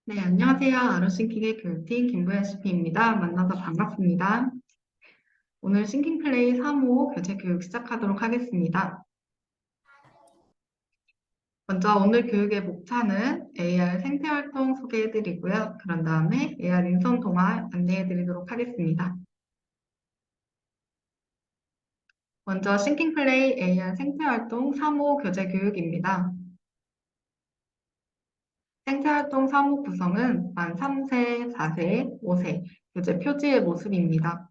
네, 안녕하세요. 아로싱킹의 교육팀 김보현 CP입니다. 만나서 반갑습니다. 오늘 싱킹플레이 3호 교재 교육 시작하도록 하겠습니다. 먼저 오늘 교육의 목차는 AR 생태활동 소개해드리고요. 그런 다음에 AR 인선 동화 안내해드리도록 하겠습니다. 먼저 싱킹플레이 AR 생태활동 3호 교재 교육입니다. 생태활동 3호 구성은 만 3세, 4세, 5세 교재 표지의 모습입니다.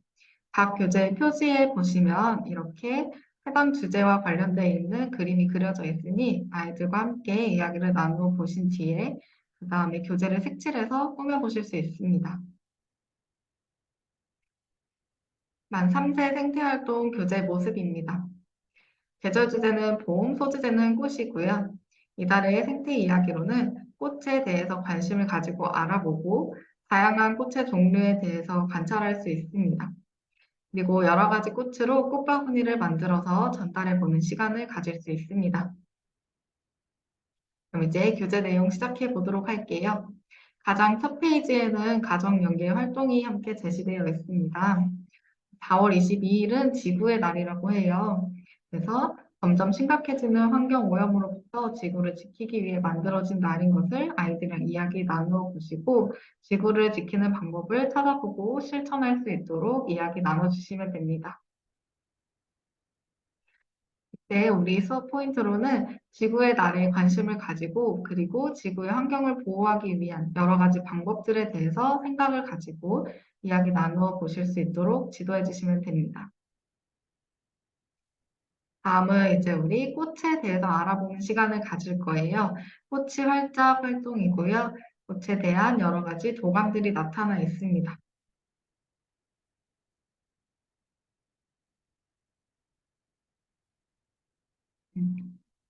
각 교재 표지에 보시면 이렇게 해당 주제와 관련되어 있는 그림이 그려져 있으니 아이들과 함께 이야기를 나누어 보신 뒤에 그 다음에 교재를 색칠해서 꾸며보실 수 있습니다. 만 3세 생태활동 교재 모습입니다. 계절 주제는 봄, 소주제는 꽃이고요. 이달의 생태 이야기로는 꽃에 대해서 관심을 가지고 알아보고 다양한 꽃의 종류에 대해서 관찰할 수 있습니다. 그리고 여러 가지 꽃으로 꽃바구니를 만들어서 전달해보는 시간을 가질 수 있습니다. 그럼 이제 교재 내용 시작해 보도록 할게요. 가장 첫 페이지에는 가정 연계 활동이 함께 제시되어 있습니다. 4월 22일은 지구의 날이라고 해요. 그래서 점점 심각해지는 환경 오염으로부터 지구를 지키기 위해 만들어진 날인 것을 아이들이랑 이야기 나누어 보시고 지구를 지키는 방법을 찾아보고 실천할 수 있도록 이야기 나눠주시면 됩니다. 네, 우리 수업 포인트로는 지구의 날에 관심을 가지고 그리고 지구의 환경을 보호하기 위한 여러 가지 방법들에 대해서 생각을 가지고 이야기 나누어 보실 수 있도록 지도해 주시면 됩니다. 다음은 이제 우리 꽃에 대해서 알아보는 시간을 가질 거예요. 꽃이 활짝 활동이고요. 꽃에 대한 여러 가지 도감들이 나타나 있습니다.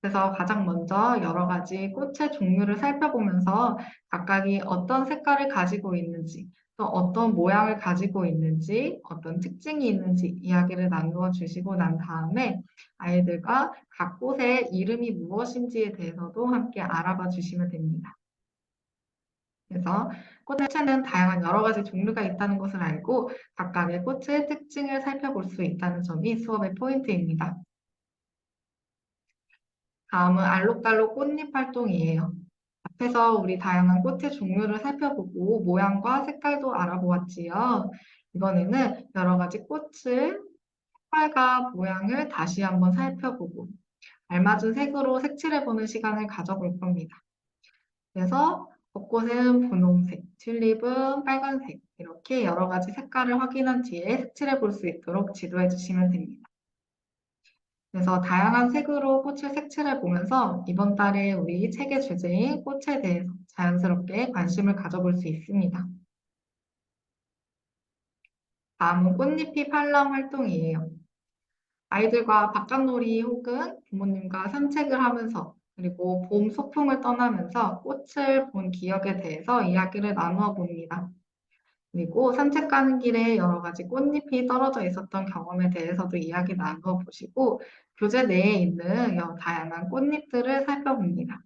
그래서 가장 먼저 여러 가지 꽃의 종류를 살펴보면서 각각이 어떤 색깔을 가지고 있는지, 또 어떤 모양을 가지고 있는지, 어떤 특징이 있는지 이야기를 나누어 주시고 난 다음에 아이들과 각 꽃의 이름이 무엇인지에 대해서도 함께 알아봐 주시면 됩니다. 그래서 꽃에는 다양한 여러 가지 종류가 있다는 것을 알고 각각의 꽃의 특징을 살펴볼 수 있다는 점이 수업의 포인트입니다. 다음은 알록달록 꽃잎 활동이에요. 앞에서 우리 다양한 꽃의 종류를 살펴보고 모양과 색깔도 알아보았지요. 이번에는 여러 가지 꽃을 색깔과 모양을 다시 한번 살펴보고 알맞은 색으로 색칠해보는 시간을 가져볼 겁니다. 그래서 벚꽃은 분홍색, 튤립은 빨간색 이렇게 여러 가지 색깔을 확인한 뒤에 색칠해 볼 수 있도록 지도해 주시면 됩니다. 그래서 다양한 색으로 꽃을 색칠해 보면서 이번 달에 우리 책의 주제인 꽃에 대해서 자연스럽게 관심을 가져볼 수 있습니다. 다음은 꽃잎이 팔람 활동이에요. 아이들과 바깥놀이 혹은 부모님과 산책을 하면서 그리고 봄 소풍을 떠나면서 꽃을 본 기억에 대해서 이야기를 나누어 봅니다. 그리고 산책 가는 길에 여러 가지 꽃잎이 떨어져 있었던 경험에 대해서도 이야기 나누어 보시고 교재 내에 있는 다양한 꽃잎들을 살펴봅니다.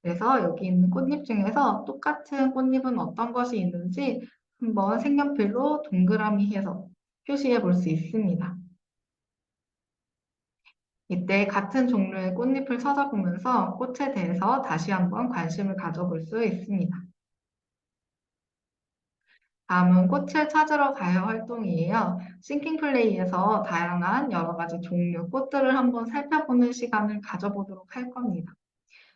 그래서 여기 있는 꽃잎 중에서 똑같은 꽃잎은 어떤 것이 있는지 한번 색연필로 동그라미 해서 표시해 볼 수 있습니다. 이때 같은 종류의 꽃잎을 찾아보면서 꽃에 대해서 다시 한번 관심을 가져볼 수 있습니다. 다음은 꽃을 찾으러 가요 활동이에요. 싱킹 플레이에서 다양한 여러 가지 종류 꽃들을 한번 살펴보는 시간을 가져보도록 할 겁니다.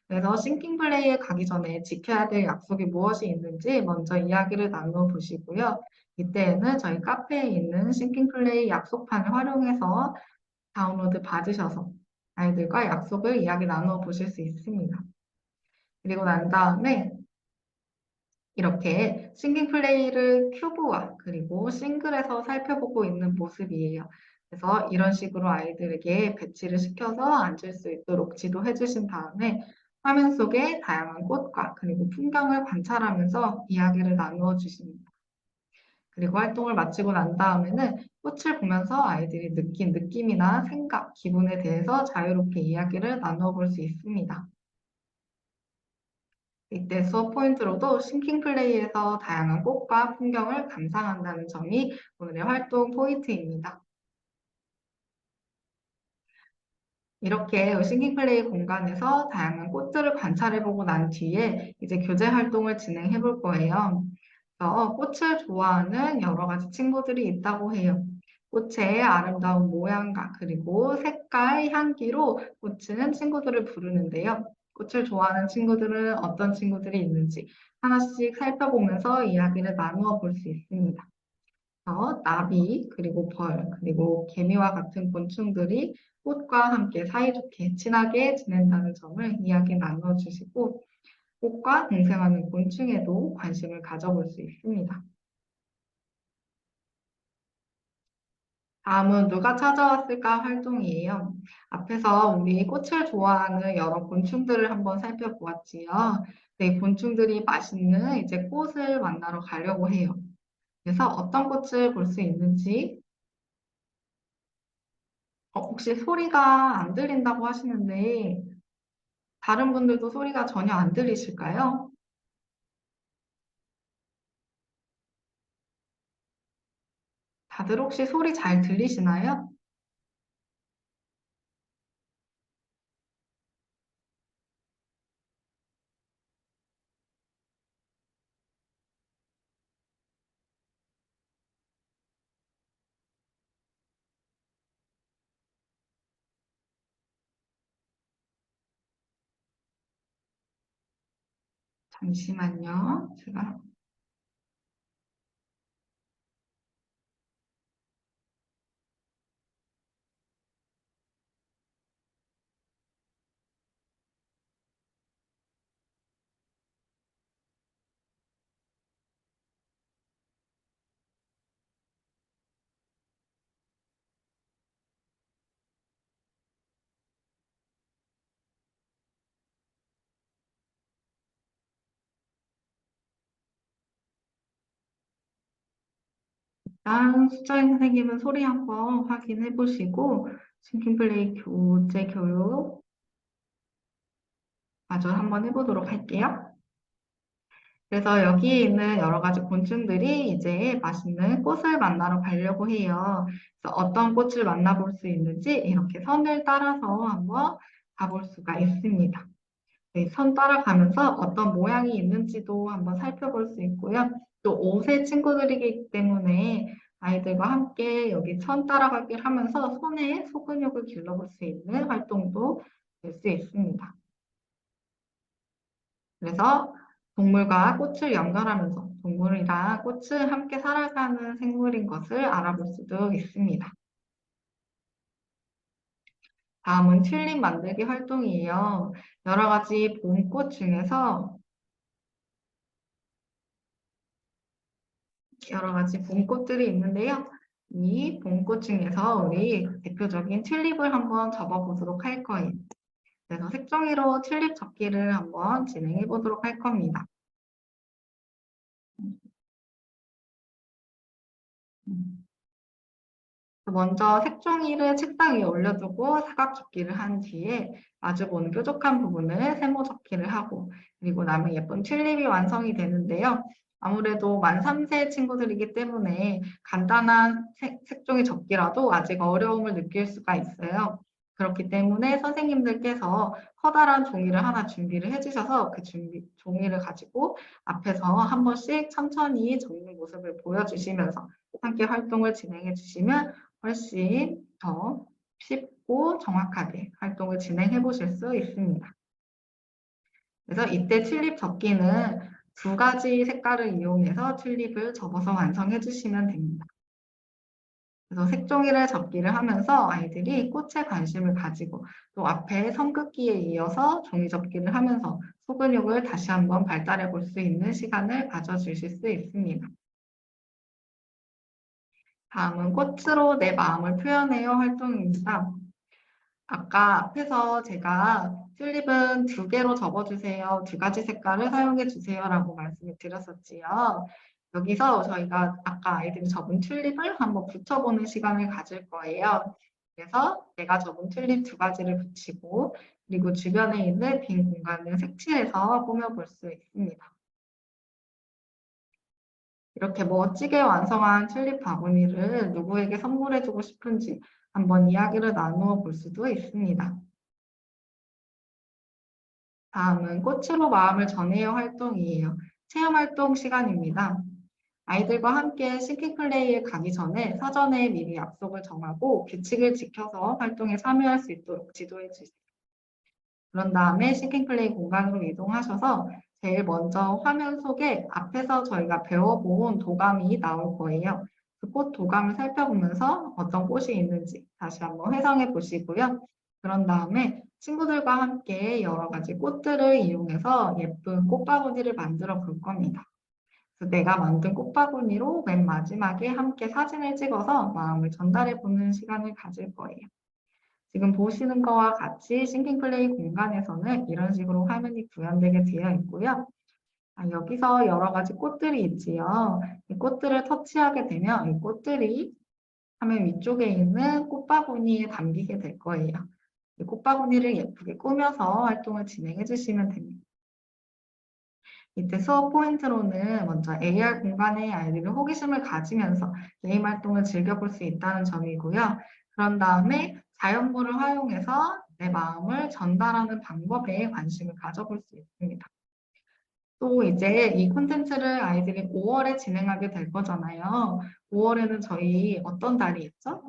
그래서 싱킹 플레이에 가기 전에 지켜야 될 약속이 무엇이 있는지 먼저 이야기를 나누어 보시고요. 이때에는 저희 카페에 있는 싱킹 플레이 약속판을 활용해서 다운로드 받으셔서 아이들과 약속을 이야기 나누어 보실 수 있습니다. 그리고 난 다음에 이렇게 싱킹 플레이를 큐브와 그리고 싱글에서 살펴보고 있는 모습이에요. 그래서 이런 식으로 아이들에게 배치를 시켜서 앉을 수 있도록 지도해 주신 다음에 화면 속에 다양한 꽃과 그리고 풍경을 관찰하면서 이야기를 나누어 주십니다. 그리고 활동을 마치고 난 다음에는 꽃을 보면서 아이들이 느낀 느낌이나 생각, 기분에 대해서 자유롭게 이야기를 나누어 볼 수 있습니다. 이때 수업 포인트로도 싱킹 플레이에서 다양한 꽃과 풍경을 감상한다는 점이 오늘의 활동 포인트입니다. 이렇게 싱킹 플레이 공간에서 다양한 꽃들을 관찰해보고 난 뒤에 이제 교재 활동을 진행해 볼 거예요. 꽃을 좋아하는 여러 가지 친구들이 있다고 해요. 꽃의 아름다운 모양과 그리고 색깔, 향기로 꽃은 친구들을 부르는데요. 꽃을 좋아하는 친구들은 어떤 친구들이 있는지 하나씩 살펴보면서 이야기를 나누어 볼 수 있습니다. 나비, 그리고 벌, 그리고 개미와 같은 곤충들이 꽃과 함께 사이좋게 친하게 지낸다는 점을 이야기 나눠주시고 꽃과 공생하는 곤충에도 관심을 가져볼 수 있습니다. 다음은 누가 찾아왔을까 활동이에요. 앞에서 우리 꽃을 좋아하는 여러 곤충들을 한번 살펴보았지요. 네, 곤충들이 맛있는 이제 꽃을 만나러 가려고 해요. 그래서 어떤 꽃을 볼 수 있는지, 혹시 소리가 안 들린다고 하시는데, 다른 분들도 소리가 전혀 안 들리실까요? 다들 혹시 소리 잘 들리시나요? 잠시만요. 제가 일단 수자인 선생님은 소리 한번 확인해 보시고 싱킹플레이 교재 교육 마저 한번 해보도록 할게요. 그래서 여기 있는 여러 가지 곤충들이 이제 맛있는 꽃을 만나러 가려고 해요. 그래서 어떤 꽃을 만나볼 수 있는지 이렇게 선을 따라서 한번 가볼 수가 있습니다. 네, 선 따라가면서 어떤 모양이 있는지도 한번 살펴볼 수 있고요. 또 5세 친구들이기 때문에 아이들과 함께 여기 선 따라가기를 하면서 손에 소근육을 길러볼 수 있는 활동도 될 수 있습니다. 그래서 동물과 꽃을 연결하면서 동물이랑 꽃을 함께 살아가는 생물인 것을 알아볼 수도 있습니다. 다음은 튤립 만들기 활동이에요. 여러 가지 봄꽃 중에서 여러 가지 봄꽃들이 있는데요. 이 봄꽃 중에서 우리 대표적인 튤립을 한번 접어보도록 할 거예요. 그래서 색종이로 튤립 접기를 한번 진행해 보도록 할 겁니다. 먼저 색종이를 책상 위에 올려두고 사각 접기를 한 뒤에 마주보는 뾰족한 부분을 세모 접기를 하고 그리고 나면 예쁜 튤립이 완성이 되는데요. 아무래도 만 3세 친구들이기 때문에 간단한 색종이 접기라도 아직 어려움을 느낄 수가 있어요. 그렇기 때문에 선생님들께서 커다란 종이를 하나 준비를 해주셔서 그 종이를 가지고 앞에서 한 번씩 천천히 접는 모습을 보여주시면서 함께 활동을 진행해 주시면 훨씬 더 쉽고 정확하게 활동을 진행해 보실 수 있습니다. 그래서 이때 튤립 접기는 두 가지 색깔을 이용해서 튤립을 접어서 완성해 주시면 됩니다. 그래서 색종이를 접기를 하면서 아이들이 꽃에 관심을 가지고 또 앞에 선긋기에 이어서 종이 접기를 하면서 소근육을 다시 한번 발달해 볼 수 있는 시간을 가져주실 수 있습니다. 다음은 꽃으로 내 마음을 표현해요 활동입니다. 아까 앞에서 제가 튤립은 두 개로 접어주세요. 두 가지 색깔을 사용해 주세요라고 말씀을 드렸었지요. 여기서 저희가 아까 아이들이 접은 튤립을 한번 붙여보는 시간을 가질 거예요. 그래서 내가 접은 튤립 두 가지를 붙이고 그리고 주변에 있는 빈 공간을 색칠해서 꾸며볼 수 있습니다. 이렇게 멋지게 완성한 튤립 바구니를 누구에게 선물해주고 싶은지 한번 이야기를 나누어 볼 수도 있습니다. 다음은 꽃으로 마음을 전해요 활동이에요. 체험 활동 시간입니다. 아이들과 함께 싱킹플레이에 가기 전에 사전에 미리 약속을 정하고 규칙을 지켜서 활동에 참여할 수 있도록 지도해 주세요. 그런 다음에 싱킹플레이 공간으로 이동하셔서 제일 먼저 화면 속에 앞에서 저희가 배워본 도감이 나올 거예요. 그 꽃 도감을 살펴보면서 어떤 꽃이 있는지 다시 한번 회상해 보시고요. 그런 다음에 친구들과 함께 여러 가지 꽃들을 이용해서 예쁜 꽃바구니를 만들어 볼 겁니다. 그래서 내가 만든 꽃바구니로 맨 마지막에 함께 사진을 찍어서 마음을 전달해 보는 시간을 가질 거예요. 지금 보시는 거와 같이 싱킹플레이 공간에서는 이런 식으로 화면이 구현되게 되어 있고요. 여기서 여러 가지 꽃들이 있지요. 이 꽃들을 터치하게 되면 이 꽃들이 화면 위쪽에 있는 꽃바구니에 담기게 될 거예요. 이 꽃바구니를 예쁘게 꾸며서 활동을 진행해 주시면 됩니다. 이때 수업 포인트로는 먼저 AR 공간에 아이들이 호기심을 가지면서 게임 활동을 즐겨볼 수 있다는 점이고요. 그런 다음에 자연물을 활용해서 내 마음을 전달하는 방법에 관심을 가져볼 수 있습니다. 또 이제 이 콘텐츠를 아이들이 5월에 진행하게 될 거잖아요. 5월에는 저희 어떤 달이 있죠?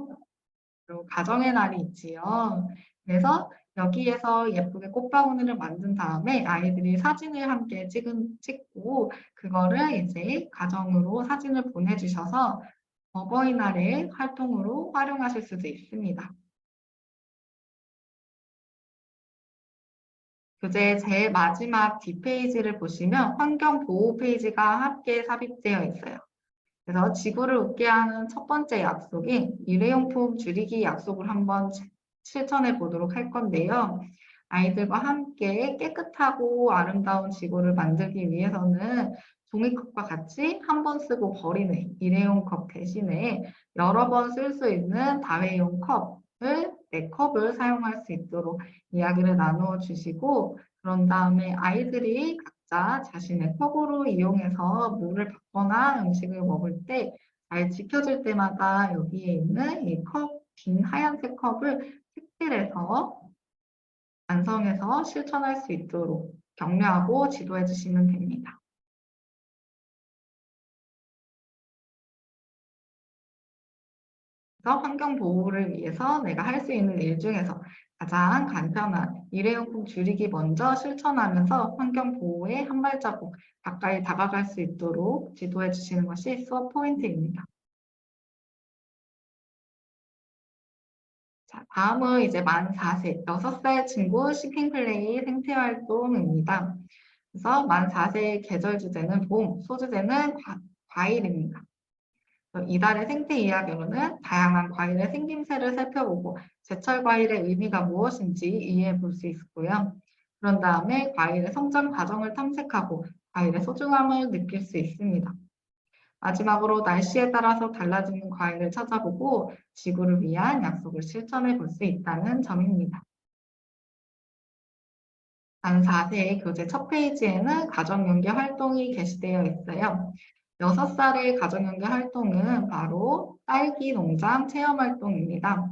그리고 가정의 날이 있지요. 그래서 여기에서 예쁘게 꽃바구니를 만든 다음에 아이들이 사진을 함께 찍고 그거를 이제 가정으로 사진을 보내주셔서 어버이날의 활동으로 활용하실 수도 있습니다. 교재 제일 마지막 뒷페이지를 보시면 환경보호 페이지가 함께 삽입되어 있어요. 그래서 지구를 웃게 하는 첫 번째 약속인 일회용품 줄이기 약속을 한번 실천해 보도록 할 건데요. 아이들과 함께 깨끗하고 아름다운 지구를 만들기 위해서는 종이컵과 같이 한 번 쓰고 버리는 일회용 컵 대신에 여러 번 쓸 수 있는 다회용 컵을 네 컵을 사용할 수 있도록 이야기를 나누어 주시고 그런 다음에 아이들이 각자 자신의 컵으로 이용해서 물을 받거나 음식을 먹을 때 잘 지켜줄 때마다 여기에 있는 이 컵, 긴 하얀색 컵을 색칠해서 완성해서 실천할 수 있도록 격려하고 지도해 주시면 됩니다. 그래서 환경 보호를 위해서 내가 할 수 있는 일 중에서 가장 간편한 일회용품 줄이기 먼저 실천하면서 환경 보호에 한 발자국 가까이 다가갈 수 있도록 지도해 주시는 것이 수업 포인트입니다. 자, 다음은 이제 만 4세, 6살 친구 싱킹플레이 생태활동입니다. 그래서 만 4세의 계절 주제는 봄, 소주제는 과일입니다. 이달의 생태 이야기로는 다양한 과일의 생김새를 살펴보고 제철 과일의 의미가 무엇인지 이해해 볼 수 있고요. 그런 다음에 과일의 성장 과정을 탐색하고 과일의 소중함을 느낄 수 있습니다. 마지막으로 날씨에 따라서 달라지는 과일을 찾아보고 지구를 위한 약속을 실천해 볼 수 있다는 점입니다. 단 4세의 교재 첫 페이지에는 가정연계 활동이 게시되어 있어요. 6살의 가정연계 활동은 바로 딸기 농장 체험 활동입니다.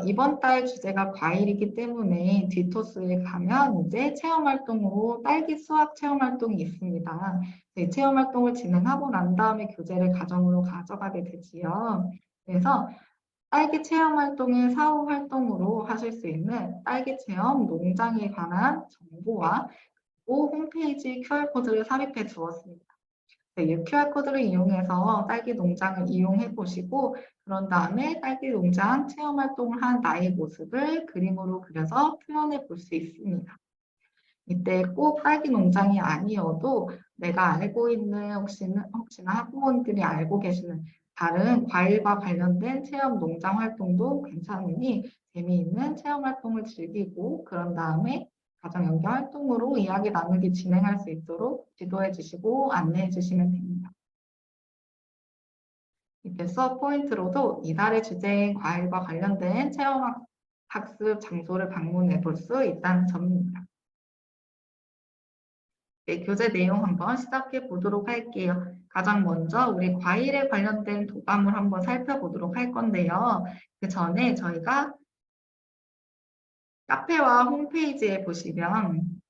이번 달 주제가 과일이기 때문에 뒤토스에 가면 이제 체험 활동으로 딸기 수확 체험 활동이 있습니다. 네, 체험 활동을 진행하고 난 다음에 교재를 가정으로 가져가게 되지요. 그래서 딸기 체험 활동의 사후 활동으로 하실 수 있는 딸기 체험 농장에 관한 정보와 홈페이지 QR코드를 삽입해 두었습니다. 네, 이 QR코드를 이용해서 딸기 농장을 이용해 보시고 그런 다음에 딸기 농장 체험 활동을 한 나의 모습을 그림으로 그려서 표현해 볼 수 있습니다. 이때 꼭 딸기 농장이 아니어도 내가 알고 있는 혹시나 학부모님들이 알고 계시는 다른 과일과 관련된 체험 농장 활동도 괜찮으니 재미있는 체험 활동을 즐기고 그런 다음에 가정 연계 활동으로 이야기 나누기 진행할 수 있도록 지도해 주시고 안내해 주시면 됩니다. 이때 수업 포인트로도 이달의 주제인 과일과 관련된 체험 학습 장소를 방문해 볼 수 있다는 점입니다. 네, 교재 내용 한번 시작해 보도록 할게요. 가장 먼저 우리 과일에 관련된 도감을 한번 살펴보도록 할 건데요. 그 전에 저희가 카페와 홈페이지에 보시면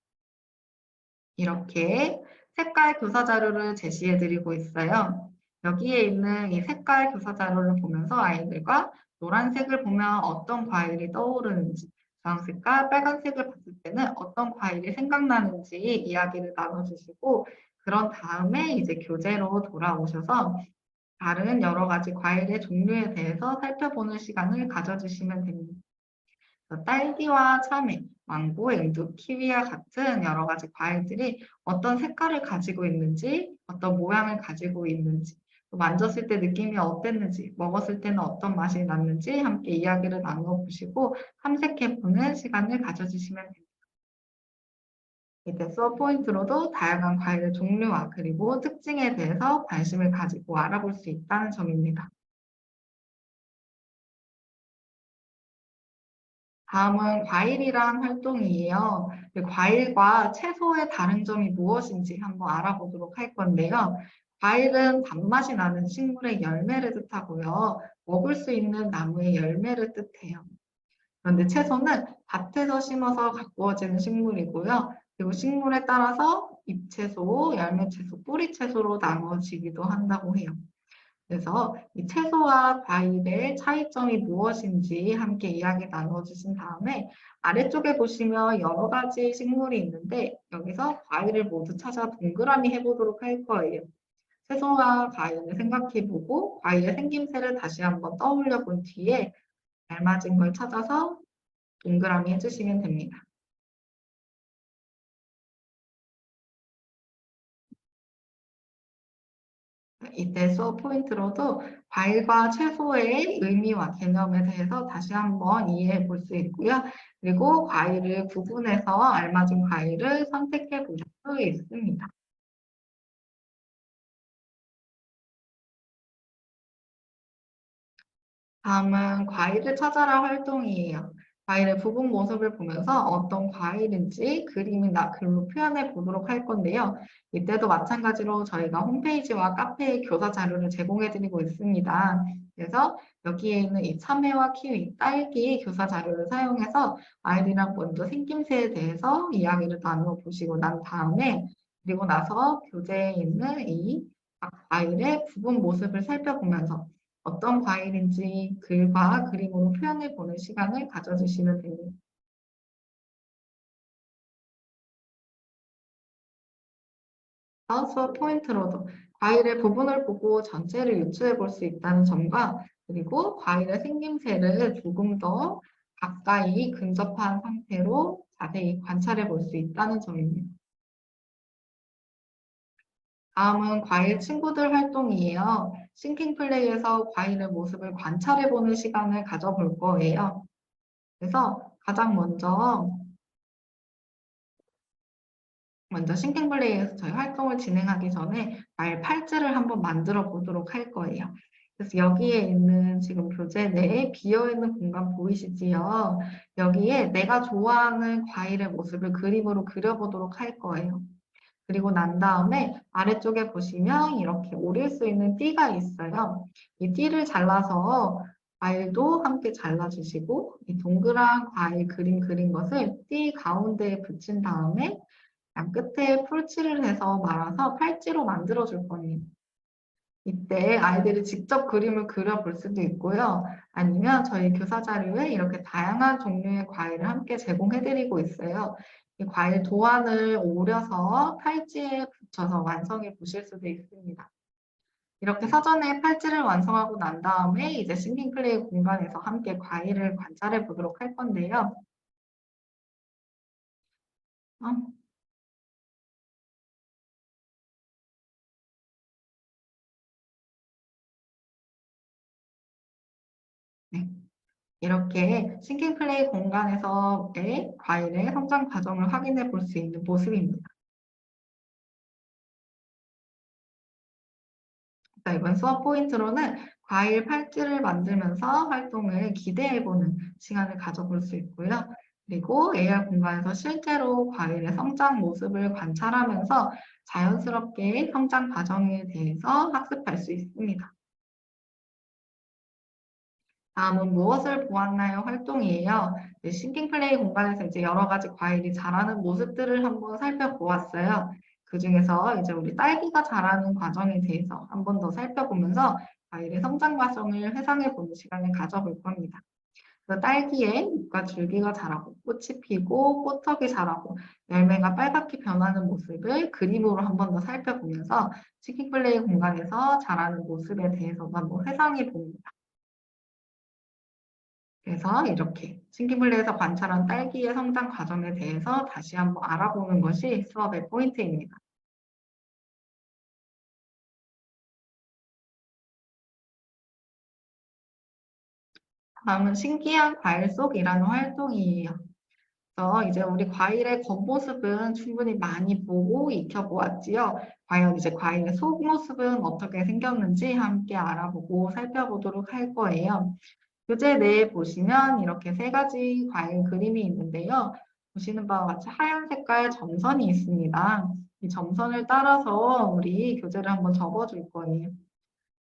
이렇게 색깔 교사 자료를 제시해 드리고 있어요. 여기에 있는 이 색깔 교사 자료를 보면서 아이들과 노란색을 보면 어떤 과일이 떠오르는지, 주황색과 빨간색을 봤을 때는 어떤 과일이 생각나는지 이야기를 나눠주시고, 그런 다음에 이제 교재로 돌아오셔서 다른 여러 가지 과일의 종류에 대해서 살펴보는 시간을 가져주시면 됩니다. 딸기와 참외, 망고, 앵두, 키위와 같은 여러 가지 과일들이 어떤 색깔을 가지고 있는지, 어떤 모양을 가지고 있는지, 또 만졌을 때 느낌이 어땠는지, 먹었을 때는 어떤 맛이 났는지 함께 이야기를 나눠보시고 탐색해보는 시간을 가져주시면 됩니다. 이때 수업 포인트로도 다양한 과일의 종류와 그리고 특징에 대해서 관심을 가지고 알아볼 수 있다는 점입니다. 다음은 과일이란 활동이에요. 과일과 채소의 다른 점이 무엇인지 한번 알아보도록 할 건데요. 과일은 단맛이 나는 식물의 열매를 뜻하고요. 먹을 수 있는 나무의 열매를 뜻해요. 그런데 채소는 밭에서 심어서 가꾸어지는 식물이고요. 그리고 식물에 따라서 잎채소, 열매채소, 뿌리채소로 나눠지기도 한다고 해요. 그래서 이 채소와 과일의 차이점이 무엇인지 함께 이야기 나눠주신 다음에 아래쪽에 보시면 여러 가지 식물이 있는데 여기서 과일을 모두 찾아 동그라미 해보도록 할 거예요. 채소와 과일을 생각해보고 과일의 생김새를 다시 한번 떠올려 본 뒤에 알맞은 걸 찾아서 동그라미 해주시면 됩니다. 이때 수업 포인트로도 과일과 채소의 의미와 개념에 대해서 다시 한번 이해해 볼 수 있고요. 그리고 과일을 구분해서 알맞은 과일을 선택해 보실 수 있습니다. 다음은 과일을 찾아라 활동이에요. 과일의 부분 모습을 보면서 어떤 과일인지 그림이나 글로 표현해 보도록 할 건데요. 이때도 마찬가지로 저희가 홈페이지와 카페에 교사 자료를 제공해 드리고 있습니다. 그래서 여기에 있는 이 참외와 키위, 딸기 교사 자료를 사용해서 아이들이랑 먼저 생김새에 대해서 이야기를 나누어 보시고 난 다음에 그리고 나서 교재에 있는 이 각 과일의 부분 모습을 살펴보면서 어떤 과일인지 글과 그림으로 표현해 보는 시간을 가져주시면 됩니다. 수업 포인트로도 과일의 부분을 보고 전체를 유추해 볼 수 있다는 점과 그리고 과일의 생김새를 조금 더 가까이 근접한 상태로 자세히 관찰해 볼 수 있다는 점입니다. 다음은 과일 친구들 활동이에요. 싱킹 플레이에서 과일의 모습을 관찰해 보는 시간을 가져볼 거예요. 그래서 가장 먼저 싱킹플레이에서 저희 활동을 진행하기 전에 말 팔찌를 한번 만들어 보도록 할 거예요. 그래서 여기에 있는 지금 교재 내에 비어있는 공간 보이시지요? 여기에 내가 좋아하는 과일의 모습을 그림으로 그려보도록 할 거예요. 그리고 난 다음에 아래쪽에 보시면 이렇게 오릴 수 있는 띠가 있어요. 이 띠를 잘라서 과일도 함께 잘라주시고 이 동그란 과일 그림 그린 것을 띠 가운데에 붙인 다음에 끝에 풀칠을 해서 말아서 팔찌로 만들어 줄 겁니다. 이때 아이들이 직접 그림을 그려볼 수도 있고요. 아니면 저희 교사 자료에 이렇게 다양한 종류의 과일을 함께 제공해드리고 있어요. 이 과일 도안을 오려서 팔찌에 붙여서 완성해 보실 수도 있습니다. 이렇게 사전에 팔찌를 완성하고 난 다음에 이제 싱킹 플레이 공간에서 함께 과일을 관찰해 보도록 할 건데요. 어, 네. 이렇게 싱킹 플레이 공간에서의 과일의 성장 과정을 확인해 볼 수 있는 모습입니다. 자, 이번 수업 포인트로는 과일 팔찌를 만들면서 활동을 기대해보는 시간을 가져볼 수 있고요. 그리고 AR 공간에서 실제로 과일의 성장 모습을 관찰하면서 자연스럽게 성장 과정에 대해서 학습할 수 있습니다. 다음은 무엇을 보았나요? 활동이에요. 네, 싱킹 플레이 공간에서 이제 여러 가지 과일이 자라는 모습들을 한번 살펴보았어요. 그중에서 이제 우리 딸기가 자라는 과정에 대해서 한 번 더 살펴보면서 과일의 성장 과정을 회상해 보는 시간을 가져볼 겁니다. 그 딸기에 잎과 줄기가 자라고 꽃이 피고 꽃턱이 자라고 열매가 빨갛게 변하는 모습을 그림으로 한 번 더 살펴보면서 싱킹 플레이 공간에서 자라는 모습에 대해서도 한번 회상해 봅니다. 그래서 이렇게 신기블레에서 관찰한 딸기의 성장 과정에 대해서 다시 한번 알아보는 것이 수업의 포인트입니다. 다음은 신기한 과일 속이라는 활동이에요. 그래서 이제 우리 과일의 겉모습은 충분히 많이 보고 익혀보았지요. 과연 이제 과일의 속모습은 어떻게 생겼는지 함께 알아보고 살펴보도록 할 거예요. 교재 내에 보시면 이렇게 세 가지 과일 그림이 있는데요. 보시는 바와 같이 하얀 색깔 점선이 있습니다. 이 점선을 따라서 우리 교재를 한번 접어줄 거예요.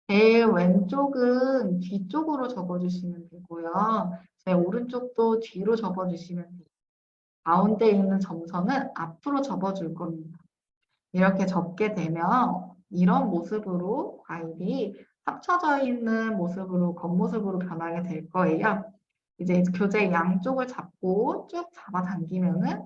제일 왼쪽은 뒤쪽으로 접어주시면 되고요. 제 오른쪽도 뒤로 접어주시면 돼요. 가운데 있는 점선은 앞으로 접어줄 겁니다. 이렇게 접게 되면 이런 모습으로 과일이 합쳐져 있는 모습으로 겉모습으로 변하게 될 거예요. 이제 교재 양쪽을 잡고 쭉 잡아당기면은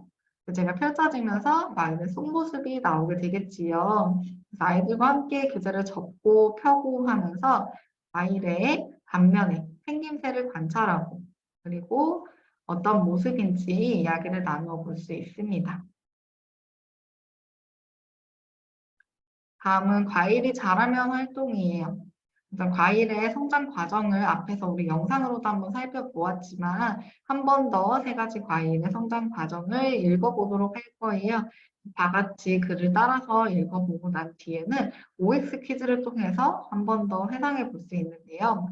교재가 펼쳐지면서 과일의 속모습이 나오게 되겠지요. 그래서 아이들과 함께 교재를 접고 펴고 하면서 과일의 단면에 생김새를 관찰하고 그리고 어떤 모습인지 이야기를 나누어 볼 수 있습니다. 다음은 과일이 자라면 활동이에요. 그래서 과일의 성장 과정을 앞에서 우리 영상으로도 한번 살펴보았지만 한 번 더 세 가지 과일의 성장 과정을 읽어보도록 할 거예요. 다 같이 글을 따라서 읽어보고 난 뒤에는 OX 퀴즈를 통해서 한 번 더 해당해 볼 수 있는데요.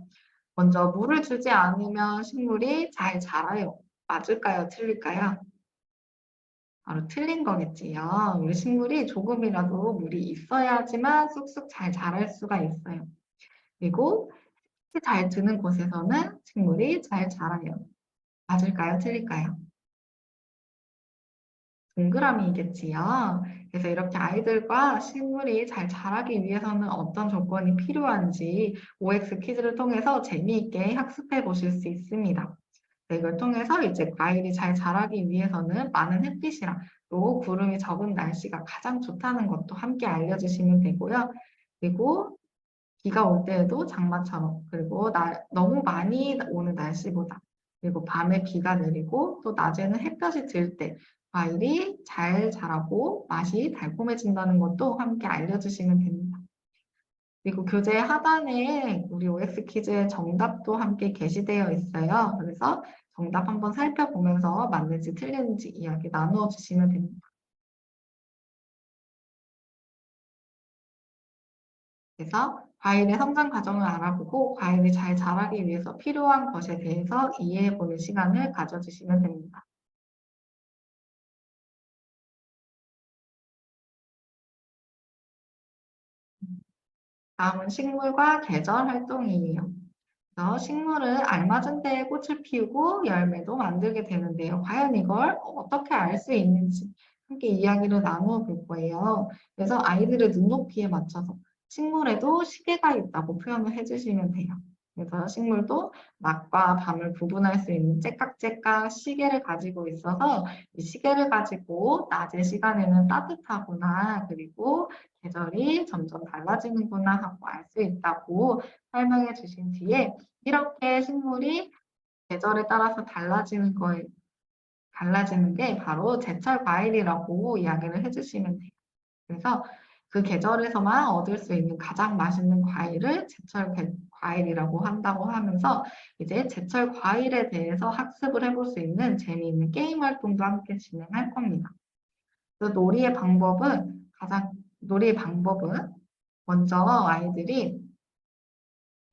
먼저 물을 주지 않으면 식물이 잘 자라요. 맞을까요? 틀릴까요? 바로 틀린 거겠지요. 우리 식물이 조금이라도 물이 있어야지만 쑥쑥 잘 자랄 수가 있어요. 그리고 햇빛이 잘 드는 곳에서는 식물이 잘 자라요. 맞을까요? 틀릴까요? 동그라미겠지요. 그래서 이렇게 아이들과 식물이 잘 자라기 위해서는 어떤 조건이 필요한지 OX 퀴즈를 통해서 재미있게 학습해 보실 수 있습니다. 네, 이걸 통해서 이제 과일이 잘 자라기 위해서는 많은 햇빛이랑 또 구름이 적은 날씨가 가장 좋다는 것도 함께 알려주시면 되고요. 그리고 비가 올 때에도 장마처럼 그리고 너무 많이 오는 날씨보다 그리고 밤에 비가 내리고 또 낮에는 햇볕이 들 때 과일이 잘 자라고 맛이 달콤해진다는 것도 함께 알려주시면 됩니다. 그리고 교재 하단에 우리 OX 퀴즈의 정답도 함께 게시되어 있어요. 그래서 정답 한번 살펴보면서 맞는지 틀리는지 이야기 나누어 주시면 됩니다. 그래서 과일의 성장 과정을 알아보고 과일이 잘 자라기 위해서 필요한 것에 대해서 이해해보는 시간을 가져주시면 됩니다. 다음은 식물과 계절 활동이에요. 그래서 식물은 알맞은 때에 꽃을 피우고 열매도 만들게 되는데요. 과연 이걸 어떻게 알 수 있는지 함께 이야기를 나누어 볼 거예요. 그래서 아이들의 눈높이에 맞춰서 식물에도 시계가 있다고 표현을 해주시면 돼요. 그래서 식물도 낮과 밤을 구분할 수 있는 째깍째깍 시계를 가지고 있어서 이 시계를 가지고 낮의 시간에는 따뜻하구나, 그리고 계절이 점점 달라지는구나 하고 알 수 있다고 설명해 주신 뒤에 이렇게 식물이 계절에 따라서 달라지는 게 바로 제철 과일이라고 이야기를 해주시면 돼요. 그래서 그 계절에서만 얻을 수 있는 가장 맛있는 과일을 과일이라고 한다고 하면서 이제 제철 과일에 대해서 학습을 해볼 수 있는 재미있는 게임 활동도 함께 진행할 겁니다. 그 놀이의 방법은 먼저 아이들이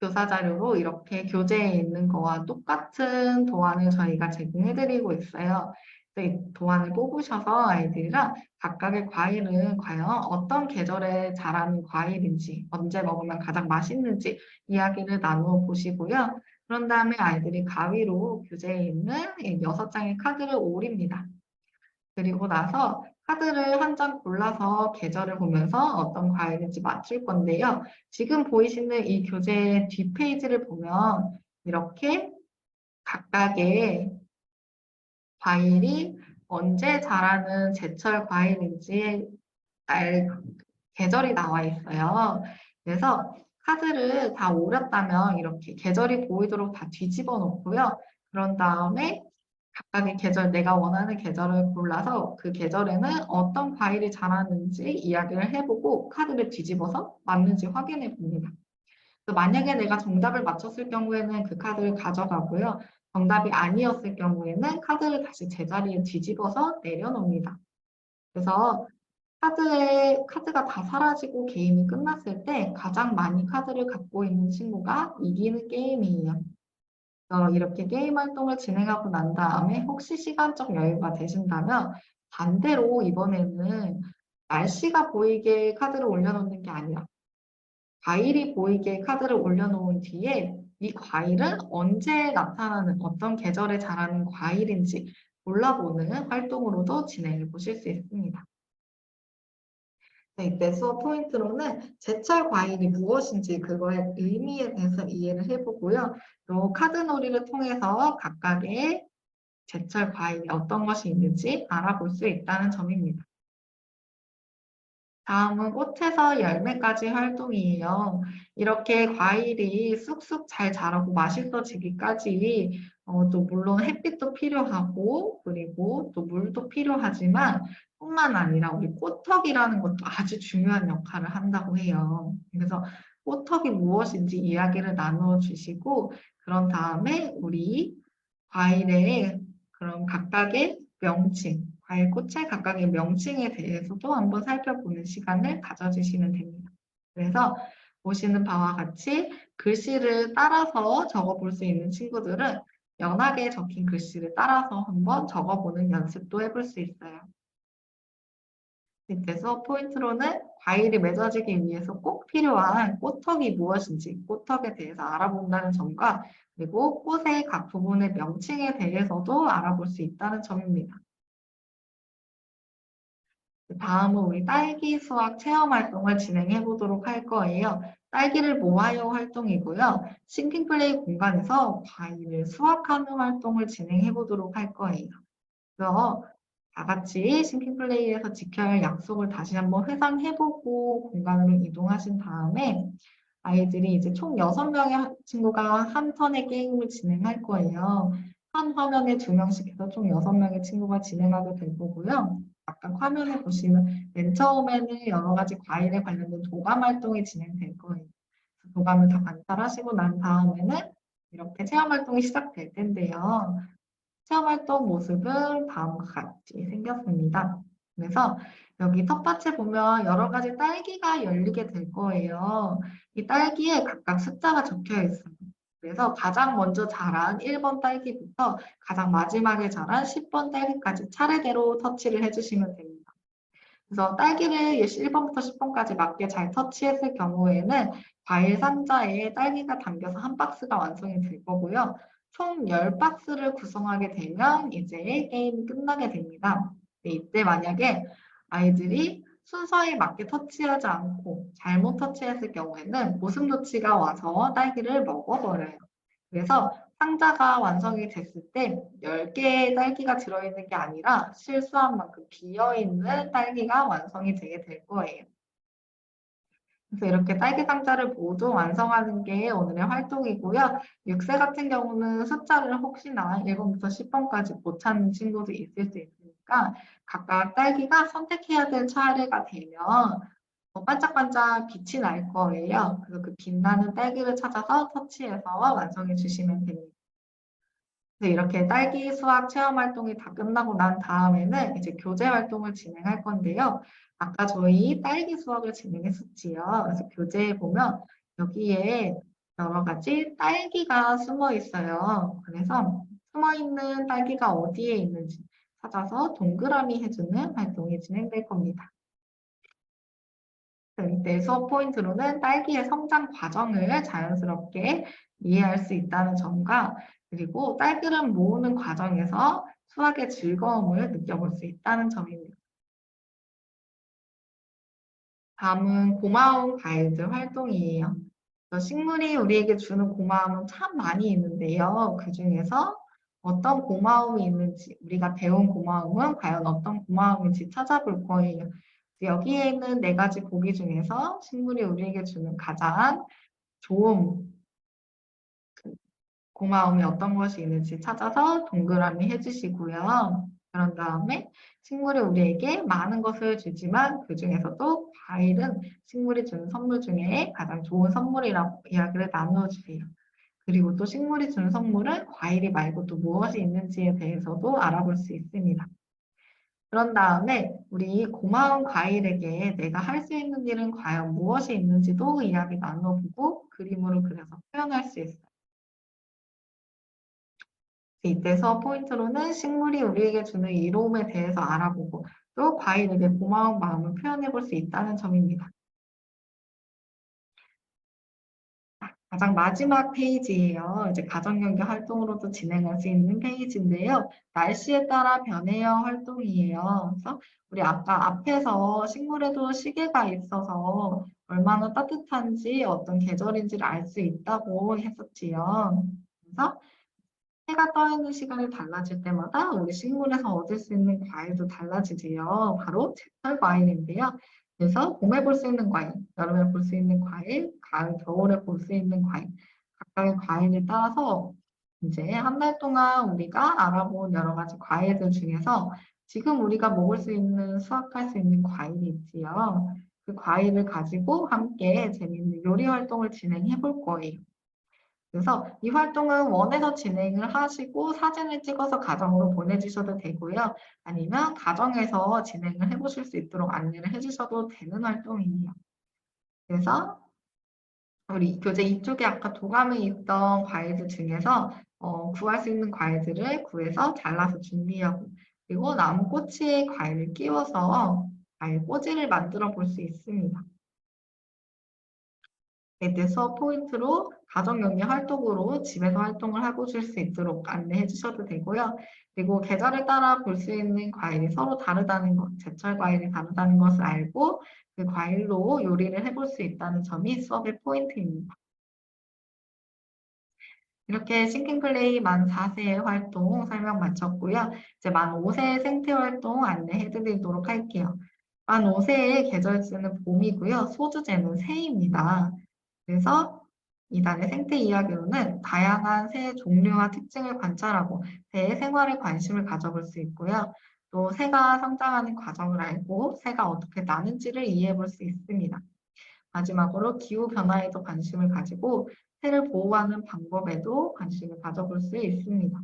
교사 자료로 이렇게 교재에 있는 거와 똑같은 도안을 저희가 제공해드리고 있어요. 그래서 이 도안을 뽑으셔서 아이들이랑 각각의 과일은 과연 어떤 계절에 자라는 과일인지, 언제 먹으면 가장 맛있는지 이야기를 나누어 보시고요. 그런 다음에 아이들이 가위로 교재에 있는 이 6장의 카드를 오립니다. 그리고 나서 카드를 한 장 골라서 계절을 보면서 어떤 과일인지 맞출 건데요. 지금 보이시는 이 교재 뒷페이지를 보면 이렇게 각각의 과일이 언제 자라는 제철 과일인지 알 계절이 나와 있어요. 그래서 카드를 다 오렸다면 이렇게 계절이 보이도록 다 뒤집어 놓고요. 그런 다음에 각각의 계절, 내가 원하는 계절을 골라서 그 계절에는 어떤 과일이 자라는지 이야기를 해보고 카드를 뒤집어서 맞는지 확인해 봅니다. 만약에 내가 정답을 맞췄을 경우에는 그 카드를 가져가고요. 정답이 아니었을 경우에는 카드를 다시 제자리에 뒤집어서 내려놓습니다. 그래서 카드가 다 사라지고 게임이 끝났을 때 가장 많이 카드를 갖고 있는 친구가 이기는 게임이에요. 이렇게 게임 활동을 진행하고 난 다음에 혹시 시간적 여유가 되신다면 반대로 이번에는 날씨가 보이게 카드를 올려놓는 게 아니라 과일이 보이게 카드를 올려놓은 뒤에 이 과일은 언제 나타나는 어떤 계절에 자라는 과일인지 골라보는 활동으로도 진행해 보실 수 있습니다. 네, 이때 수업 포인트로는 제철 과일이 무엇인지 그거의 의미에 대해서 이해를 해보고요. 또 카드놀이를 통해서 각각의 제철 과일이 어떤 것이 있는지 알아볼 수 있다는 점입니다. 다음은 꽃에서 열매까지 활동이에요. 이렇게 과일이 쑥쑥 잘 자라고 맛있어지기까지 또 물론 햇빛도 필요하고 그리고 또 물도 필요하지만 뿐만 아니라 우리 꽃턱이라는 것도 아주 중요한 역할을 한다고 해요. 그래서 꽃턱이 무엇인지 이야기를 나누어 주시고 그런 다음에 우리 과일의 그런 각각의 명칭, 과일 꽃의 각각의 명칭에 대해서도 한번 살펴보는 시간을 가져주시면 됩니다. 그래서 보시는 바와 같이 글씨를 따라서 적어볼 수 있는 친구들은 연하게 적힌 글씨를 따라서 한번 적어보는 연습도 해볼 수 있어요. 밑에서 포인트로는 과일이 맺어지기 위해서 꼭 필요한 꽃턱이 무엇인지 꽃턱에 대해서 알아본다는 점과 그리고 꽃의 각 부분의 명칭에 대해서도 알아볼 수 있다는 점입니다. 다음은 우리 딸기 수확 체험 활동을 진행해 보도록 할 거예요. 딸기를 모아요 활동이고요. 싱킹 플레이 공간에서 과일을 수확하는 활동을 진행해 보도록 할 거예요. 그래서 다 같이 싱킹 플레이에서 지켜야 할 약속을 다시 한번 회상해보고 공간으로 이동하신 다음에 아이들이 이제 총 6명의 친구가 한 턴의 게임을 진행할 거예요. 한 화면에 2명씩 해서 총 6명의 친구가 진행하게 될 거고요. 아까 화면에 보시면 맨 처음에는 여러 가지 과일에 관련된 도감 활동이 진행될 거예요. 도감을 다 관찰하시고 난 다음에는 이렇게 체험 활동이 시작될 텐데요. 체험 활동 모습은 다음과 같이 생겼습니다. 그래서 여기 텃밭에 보면 여러 가지 딸기가 열리게 될 거예요. 이 딸기에 각각 숫자가 적혀 있어요. 그래서 가장 먼저 자란 1번 딸기부터 가장 마지막에 자란 10번 딸기까지 차례대로 터치를 해주시면 됩니다. 그래서 딸기를 1번부터 10번까지 맞게 잘 터치했을 경우에는 과일 상자에 딸기가 담겨서 한 박스가 완성이 될 거고요. 총 10박스를 구성하게 되면 이제 게임이 끝나게 됩니다. 이때 만약에 아이들이 순서에 맞게 터치하지 않고 잘못 터치했을 경우에는 고슴도치가 와서 딸기를 먹어버려요. 그래서 상자가 완성이 됐을 때 10개의 딸기가 들어있는 게 아니라 실수한 만큼 비어있는 딸기가 완성이 되게 될 거예요. 그래서 이렇게 딸기 상자를 모두 완성하는 게 오늘의 활동이고요. 6세 같은 경우는 숫자를 혹시나 1번부터 10번까지 못 찾는 친구도 있을 수 있으니까 각각 딸기가 선택해야 될 차례가 되면 반짝반짝 빛이 날 거예요. 그래서 그 빛나는 딸기를 찾아서 터치해서 완성해 주시면 됩니다. 이렇게 딸기 수확 체험 활동이 다 끝나고 난 다음에는 이제 교재 활동을 진행할 건데요. 아까 저희 딸기 수확을 진행했었지요. 그래서 교재에 보면 여기에 여러 가지 딸기가 숨어 있어요. 그래서 숨어 있는 딸기가 어디에 있는지 찾아서 동그라미 해주는 활동이 진행될 겁니다. 이때 수업 포인트로는 딸기의 성장 과정을 자연스럽게 이해할 수 있다는 점과 그리고 딸기를 모으는 과정에서 수학의 즐거움을 느껴볼 수 있다는 점입니다. 다음은 고마운 과일들 활동이에요. 식물이 우리에게 주는 고마움은 참 많이 있는데요. 그중에서 어떤 고마움이 있는지, 우리가 배운 고마움은 과연 어떤 고마움인지 찾아볼 거예요. 여기에 있는 네 가지 보기 중에서 식물이 우리에게 주는 가장 좋은 고마움이 어떤 것이 있는지 찾아서 동그라미 해주시고요. 그런 다음에 식물이 우리에게 많은 것을 주지만 그중에서도 과일은 식물이 주는 선물 중에 가장 좋은 선물이라고 이야기를 나누어 주세요. 그리고 또 식물이 주는 선물은 과일이 말고 또 무엇이 있는지에 대해서도 알아볼 수 있습니다. 그런 다음에 우리 고마운 과일에게 내가 할 수 있는 일은 과연 무엇이 있는지도 이야기 나눠보고 그림으로 그려서 표현할 수 있어요. 이때서 포인트로는 식물이 우리에게 주는 이로움에 대해서 알아보고 또 과일에게 고마운 마음을 표현해 볼 수 있다는 점입니다. 가장 마지막 페이지예요. 이제 가정연계 활동으로도 진행할 수 있는 페이지인데요. 날씨에 따라 변해요 활동이에요. 그래서 우리 아까 앞에서 식물에도 시계가 있어서 얼마나 따뜻한지 어떤 계절인지를 알 수 있다고 했었지요. 그래서 해가 떠 있는 시간이 달라질 때마다 우리 식물에서 얻을 수 있는 과일도 달라지지요. 바로 제철 과일인데요. 그래서 봄에 볼 수 있는 과일, 여름에 볼 수 있는 과일, 가을, 겨울에 볼 수 있는 과일, 각각의 과일에 따라서 이제 한 달 동안 우리가 알아본 여러 가지 과일들 중에서 지금 우리가 먹을 수 있는, 수확할 수 있는 과일이 있지요. 그 과일을 가지고 함께 재미있는 요리 활동을 진행해 볼 거예요. 그래서 이 활동은 원에서 진행을 하시고 사진을 찍어서 가정으로 보내주셔도 되고요. 아니면 가정에서 진행을 해보실 수 있도록 안내를 해주셔도 되는 활동이에요. 그래서 우리 교재 이쪽에 아까 도감에 있던 과일들 중에서 구할 수 있는 과일들을 구해서 잘라서 준비하고 그리고 나무 꼬치에 과일을 끼워서 과일 꼬지를 만들어 볼 수 있습니다. 네, 수업 포인트로 가정연계 활동으로 집에서 활동을 해보실 수 있도록 안내해 주셔도 되고요. 그리고 계절에 따라 볼 수 있는 과일이 서로 다르다는 것, 제철 과일이 다르다는 것을 알고 그 과일로 요리를 해볼 수 있다는 점이 수업의 포인트입니다. 이렇게 싱킹플레이 만 4세의 활동 설명 마쳤고요. 이제 만 5세 생태 활동 안내해 드리도록 할게요. 만 5세의 계절수는 봄이고요. 소주제는 새입니다. 그래서 이달의 생태 이야기로는 다양한 새의 종류와 특징을 관찰하고 새의 생활에 관심을 가져볼 수 있고요. 또 새가 성장하는 과정을 알고 새가 어떻게 나는지를 이해해 볼 수 있습니다. 마지막으로 기후변화에도 관심을 가지고 새를 보호하는 방법에도 관심을 가져볼 수 있습니다.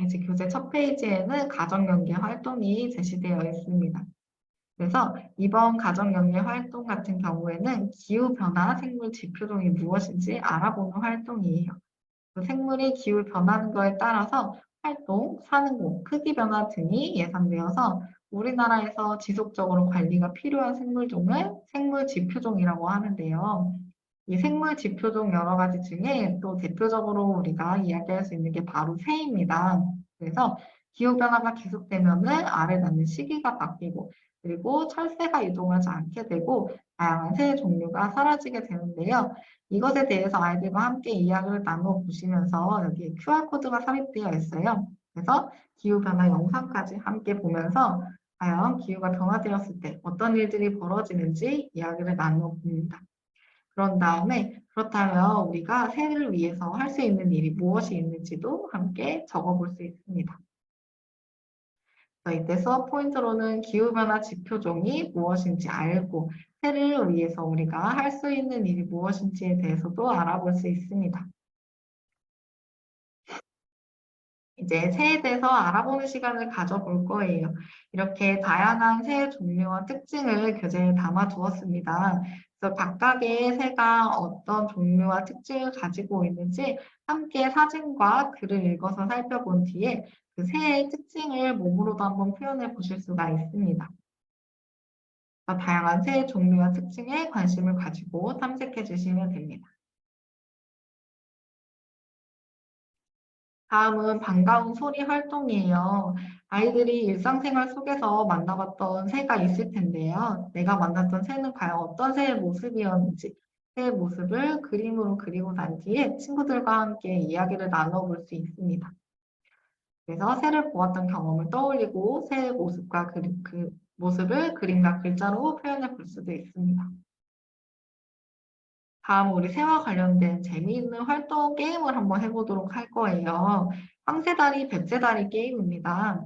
이제 교재 첫 페이지에는 가정연계 활동이 제시되어 있습니다. 그래서 이번 가정연계 활동 같은 경우에는 기후변화 생물 지표종이 무엇인지 알아보는 활동이에요. 그 생물이 기후 변하는 거에 따라서 활동, 사는 곳, 크기 변화 등이 예상되어서 우리나라에서 지속적으로 관리가 필요한 생물종을 생물 지표종이라고 하는데요. 이 생물 지표종 여러 가지 중에 또 대표적으로 우리가 이야기할 수 있는 게 바로 새입니다. 그래서 기후변화가 계속되면은 알을 낳는 시기가 바뀌고 그리고 철새가 이동하지 않게 되고 다양한 새 종류가 사라지게 되는데요. 이것에 대해서 아이들과 함께 이야기를 나눠 보시면서 여기 QR코드가 삽입되어 있어요. 그래서 기후변화 영상까지 함께 보면서 과연 기후가 변화되었을 때 어떤 일들이 벌어지는지 이야기를 나눠 봅니다. 그런 다음에 그렇다면 우리가 새를 위해서 할 수 있는 일이 무엇이 있는지도 함께 적어볼 수 있습니다. 이때 수업 포인트로는 기후변화 지표종이 무엇인지 알고 새를 위해서 우리가 할 수 있는 일이 무엇인지에 대해서도 알아볼 수 있습니다. 이제 새에 대해서 알아보는 시간을 가져볼 거예요. 이렇게 다양한 새의 종류와 특징을 교재에 담아 두었습니다. 그래서 각각의 새가 어떤 종류와 특징을 가지고 있는지 함께 사진과 글을 읽어서 살펴본 뒤에 그 새의 특징을 몸으로도 한번 표현해 보실 수가 있습니다. 다양한 새의 종류와 특징에 관심을 가지고 탐색해 주시면 됩니다. 다음은 반가운 소리 활동이에요. 아이들이 일상생활 속에서 만나봤던 새가 있을 텐데요. 내가 만났던 새는 과연 어떤 새의 모습이었는지, 새의 모습을 그림으로 그리고 난 뒤에 친구들과 함께 이야기를 나눠볼 수 있습니다. 그래서 새를 보았던 경험을 떠올리고 새의 모습과 그 모습을 그림과 글자로 표현해 볼 수도 있습니다. 다음 우리 새와 관련된 재미있는 활동 게임을 한번 해보도록 할 거예요. 황새다리, 뱁새다리 게임입니다.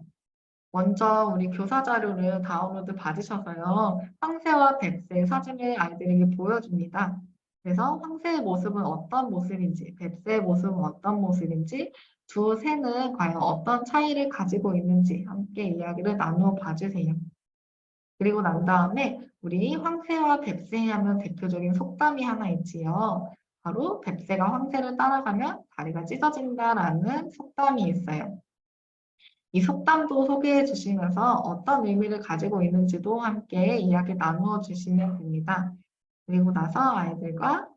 먼저 우리 교사 자료를 다운로드 받으셔서요. 황새와 뱁새 사진을 아이들에게 보여줍니다. 그래서 황새의 모습은 어떤 모습인지, 뱁새의 모습은 어떤 모습인지, 두 새는 과연 어떤 차이를 가지고 있는지 함께 이야기를 나누어 봐주세요. 그리고 난 다음에 우리 황새와 뱁새 하면 대표적인 속담이 하나 있지요. 바로 뱁새가 황새를 따라가면 다리가 찢어진다라는 속담이 있어요. 이 속담도 소개해 주시면서 어떤 의미를 가지고 있는지도 함께 이야기 나누어 주시면 됩니다. 그리고 나서 아이들과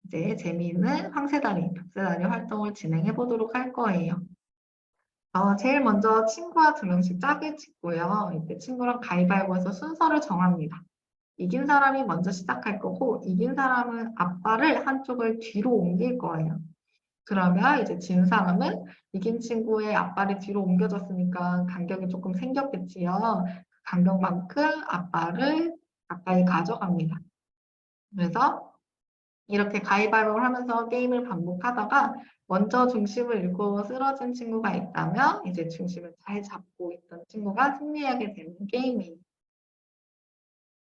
이제 재미있는 황새다리, 뱁새다리 활동을 진행해 보도록 할 거예요. 제일 먼저 친구와 두 명씩 짝을 짓고요. 이때 친구랑 가위바위보해서 순서를 정합니다. 이긴 사람이 먼저 시작할 거고, 이긴 사람은 앞발을 한쪽을 뒤로 옮길 거예요. 그러면 이제 진 사람은 이긴 친구의 앞발이 뒤로 옮겨졌으니까 간격이 조금 생겼겠지요. 그 간격만큼 앞발을 가까이 가져갑니다. 그래서 이렇게 가위바위보를 하면서 게임을 반복하다가 먼저 중심을 잃고 쓰러진 친구가 있다면 이제 중심을 잘 잡고 있던 친구가 승리하게 되는 게임이에요.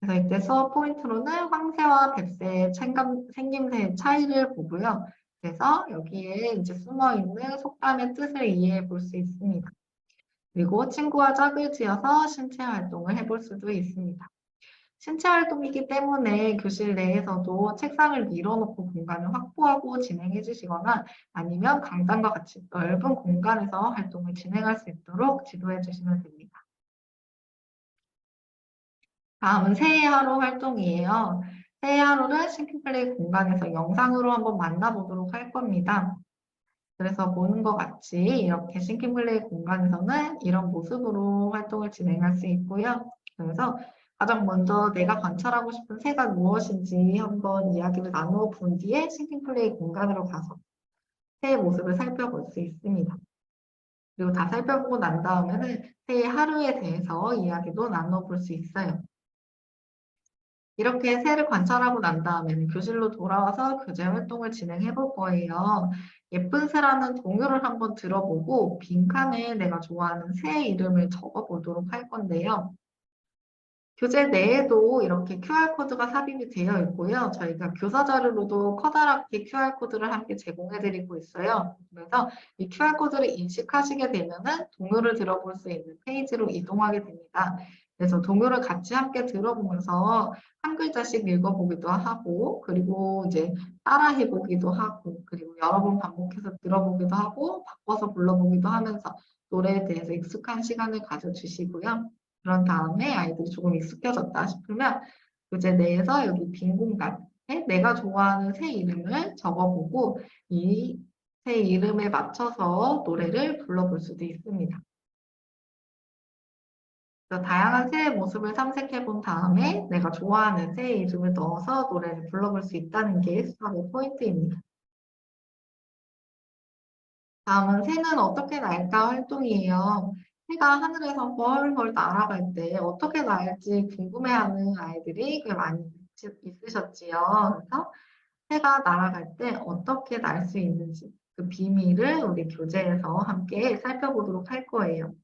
그래서 이때 수업 포인트로는 황새와 뱁새의 생김새의 차이를 보고요. 그래서 여기에 이제 숨어 있는 속담의 뜻을 이해해 볼 수 있습니다. 그리고 친구와 짝을 지어서 신체 활동을 해볼 수도 있습니다. 신체 활동이기 때문에 교실 내에서도 책상을 밀어놓고 공간을 확보하고 진행해 주시거나 아니면 강당과 같이 넓은 공간에서 활동을 진행할 수 있도록 지도해 주시면 됩니다. 다음은 새해 하루 활동이에요. 새해 하루를 싱킹플레이 공간에서 영상으로 한번 만나보도록 할 겁니다. 그래서 보는 것 같이 이렇게 싱킹플레이 공간에서는 이런 모습으로 활동을 진행할 수 있고요. 그래서 가장 먼저 내가 관찰하고 싶은 새가 무엇인지 한번 이야기를 나누어 본 뒤에 싱킹플레이 공간으로 가서 새의 모습을 살펴볼 수 있습니다. 그리고 다 살펴보고 난 다음에는 새의 하루에 대해서 이야기도 나눠볼 수 있어요. 이렇게 새를 관찰하고 난 다음에는 교실로 돌아와서 교재 활동을 진행해 볼 거예요. 예쁜 새라는 동요를 한번 들어보고 빈칸에 내가 좋아하는 새 이름을 적어 보도록 할 건데요. 교재 내에도 이렇게 QR코드가 삽입이 되어 있고요. 저희가 교사 자료로도 커다랗게 QR코드를 함께 제공해 드리고 있어요. 그래서 이 QR코드를 인식하시게 되면은 동요를 들어볼 수 있는 페이지로 이동하게 됩니다. 그래서 동요를 같이 함께 들어보면서 한 글자씩 읽어보기도 하고, 그리고 이제 따라해 보기도 하고, 그리고 여러 번 반복해서 들어보기도 하고, 바꿔서 불러보기도 하면서 노래에 대해서 익숙한 시간을 가져주시고요. 그런 다음에 아이들이 조금 익숙해졌다 싶으면 교재 내에서 여기 빈 공간에 내가 좋아하는 새 이름을 적어보고 이 새 이름에 맞춰서 노래를 불러볼 수도 있습니다. 그래서 다양한 새의 모습을 탐색해 본 다음에 내가 좋아하는 새 이름을 넣어서 노래를 불러볼 수 있다는 게 수학의 포인트입니다. 다음은 새는 어떻게 날까 활동이에요. 새가 하늘에서 헐헐 날아갈 때 어떻게 날지 궁금해하는 아이들이 꽤 많이 있으셨지요. 그래서 새가 날아갈 때 어떻게 날 수 있는지 그 비밀을 우리 교재에서 함께 살펴보도록 할 거예요.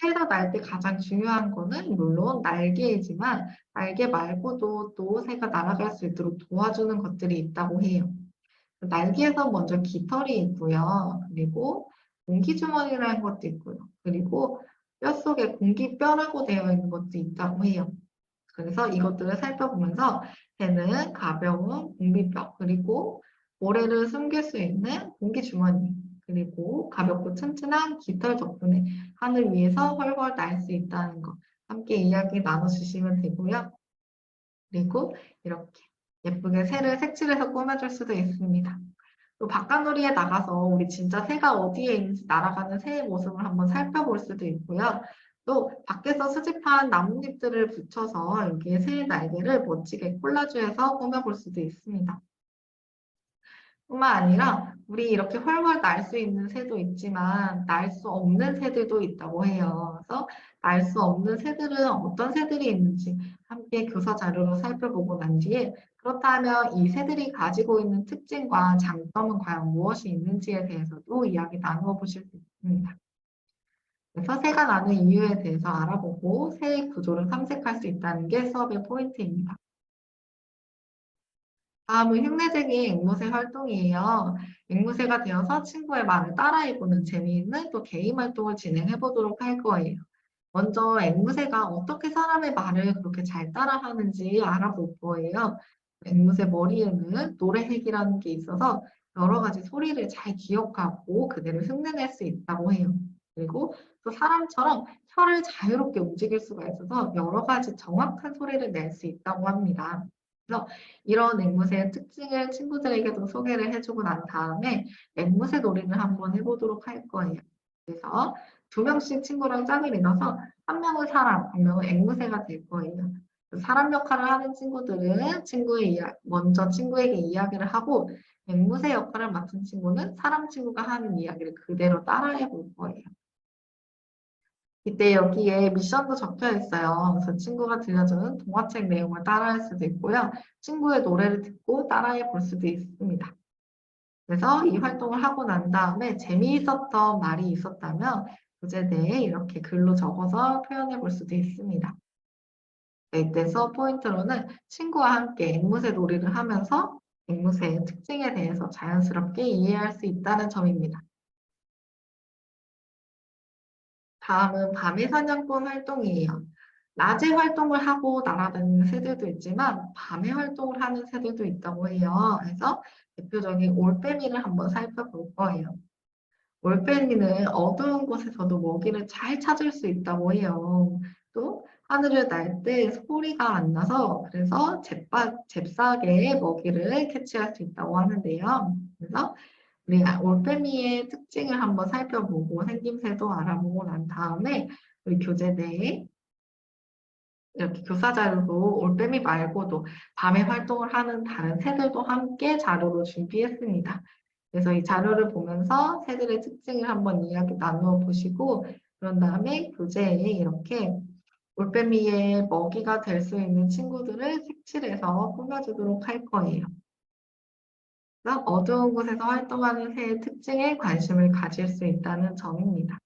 새가 날 때 가장 중요한 거는 물론 날개이지만 날개 말고도 또 새가 날아갈 수 있도록 도와주는 것들이 있다고 해요. 날개에서 먼저 깃털이 있고요. 그리고 공기주머니라는 것도 있고요. 그리고 뼛속에 공기뼈라고 되어 있는 것도 있다고 해요. 그래서 이것들을 살펴보면서 새는 가벼운 공기뼈, 그리고 모래를 숨길 수 있는 공기주머니, 그리고 가볍고 튼튼한 깃털 덕분에 하늘 위에서 훨훨 날 수 있다는 거 함께 이야기 나눠주시면 되고요. 그리고 이렇게 예쁘게 새를 색칠해서 꾸며줄 수도 있습니다. 또 바깥놀이에 나가서 우리 진짜 새가 어디에 있는지 날아가는 새의 모습을 한번 살펴볼 수도 있고요. 또 밖에서 수집한 나뭇잎들을 붙여서 여기에 새의 날개를 멋지게 콜라주해서 꾸며볼 수도 있습니다. 뿐만 아니라 우리 이렇게 훨훨 날 수 있는 새도 있지만 날 수 없는 새들도 있다고 해요. 그래서 날 수 없는 새들은 어떤 새들이 있는지 함께 교사 자료로 살펴보고 난 뒤에 그렇다면 이 새들이 가지고 있는 특징과 장점은 과연 무엇이 있는지에 대해서도 이야기 나누어 보실 수 있습니다. 그래서 새가 나는 이유에 대해서 알아보고 새의 구조를 탐색할 수 있다는 게 수업의 포인트입니다. 다음은 흉내쟁이 앵무새 활동이에요. 앵무새가 되어서 친구의 말을 따라해보는 재미있는 또 게임 활동을 진행해 보도록 할 거예요. 먼저 앵무새가 어떻게 사람의 말을 그렇게 잘 따라하는지 알아볼 거예요. 앵무새 머리에는 노래핵이라는 게 있어서 여러 가지 소리를 잘 기억하고 그대로 흉내낼 수 있다고 해요. 그리고 또 사람처럼 혀를 자유롭게 움직일 수가 있어서 여러 가지 정확한 소리를 낼 수 있다고 합니다. 그래서 이런 앵무새의 특징을 친구들에게도 소개를 해주고 난 다음에 앵무새 놀이를 한번 해보도록 할 거예요. 그래서 2명씩 친구랑 짝을 이뤄서 한 명은 사람, 한 명은 앵무새가 될 거예요. 사람 역할을 하는 친구들은 먼저 친구에게 이야기를 하고 앵무새 역할을 맡은 친구는 사람 친구가 하는 이야기를 그대로 따라해 볼 거예요. 이때 여기에 미션도 적혀 있어요. 그래서 친구가 들려주는 동화책 내용을 따라할 수도 있고요. 친구의 노래를 듣고 따라해 볼 수도 있습니다. 그래서 이 활동을 하고 난 다음에 재미있었던 말이 있었다면 교재 내에 이렇게 글로 적어서 표현해 볼 수도 있습니다. 이때 수업 포인트로는 친구와 함께 앵무새 놀이를 하면서 앵무새의 특징에 대해서 자연스럽게 이해할 수 있다는 점입니다. 다음은 밤의 사냥꾼 활동이에요. 낮에 활동을 하고 날아다니는 새들도 있지만 밤에 활동을 하는 새들도 있다고 해요. 그래서 대표적인 올빼미를 한번 살펴볼 거예요. 올빼미는 어두운 곳에서도 먹이를 잘 찾을 수 있다고 해요. 또 하늘을 날 때 소리가 안 나서 그래서 잽싸게 먹이를 캐치할 수 있다고 하는데요. 그래서 우리 올빼미의 특징을 한번 살펴보고 생김새도 알아보고 난 다음에 우리 교재 내에 이렇게 교사 자료로 올빼미 말고도 밤에 활동을 하는 다른 새들도 함께 자료로 준비했습니다. 그래서 이 자료를 보면서 새들의 특징을 한번 이야기 나누어 보시고 그런 다음에 교재에 이렇게 올빼미의 먹이가 될 수 있는 친구들을 색칠해서 꾸며주도록 할 거예요. 그래서 어두운 곳에서 활동하는 새의 특징에 관심을 가질 수 있다는 점입니다.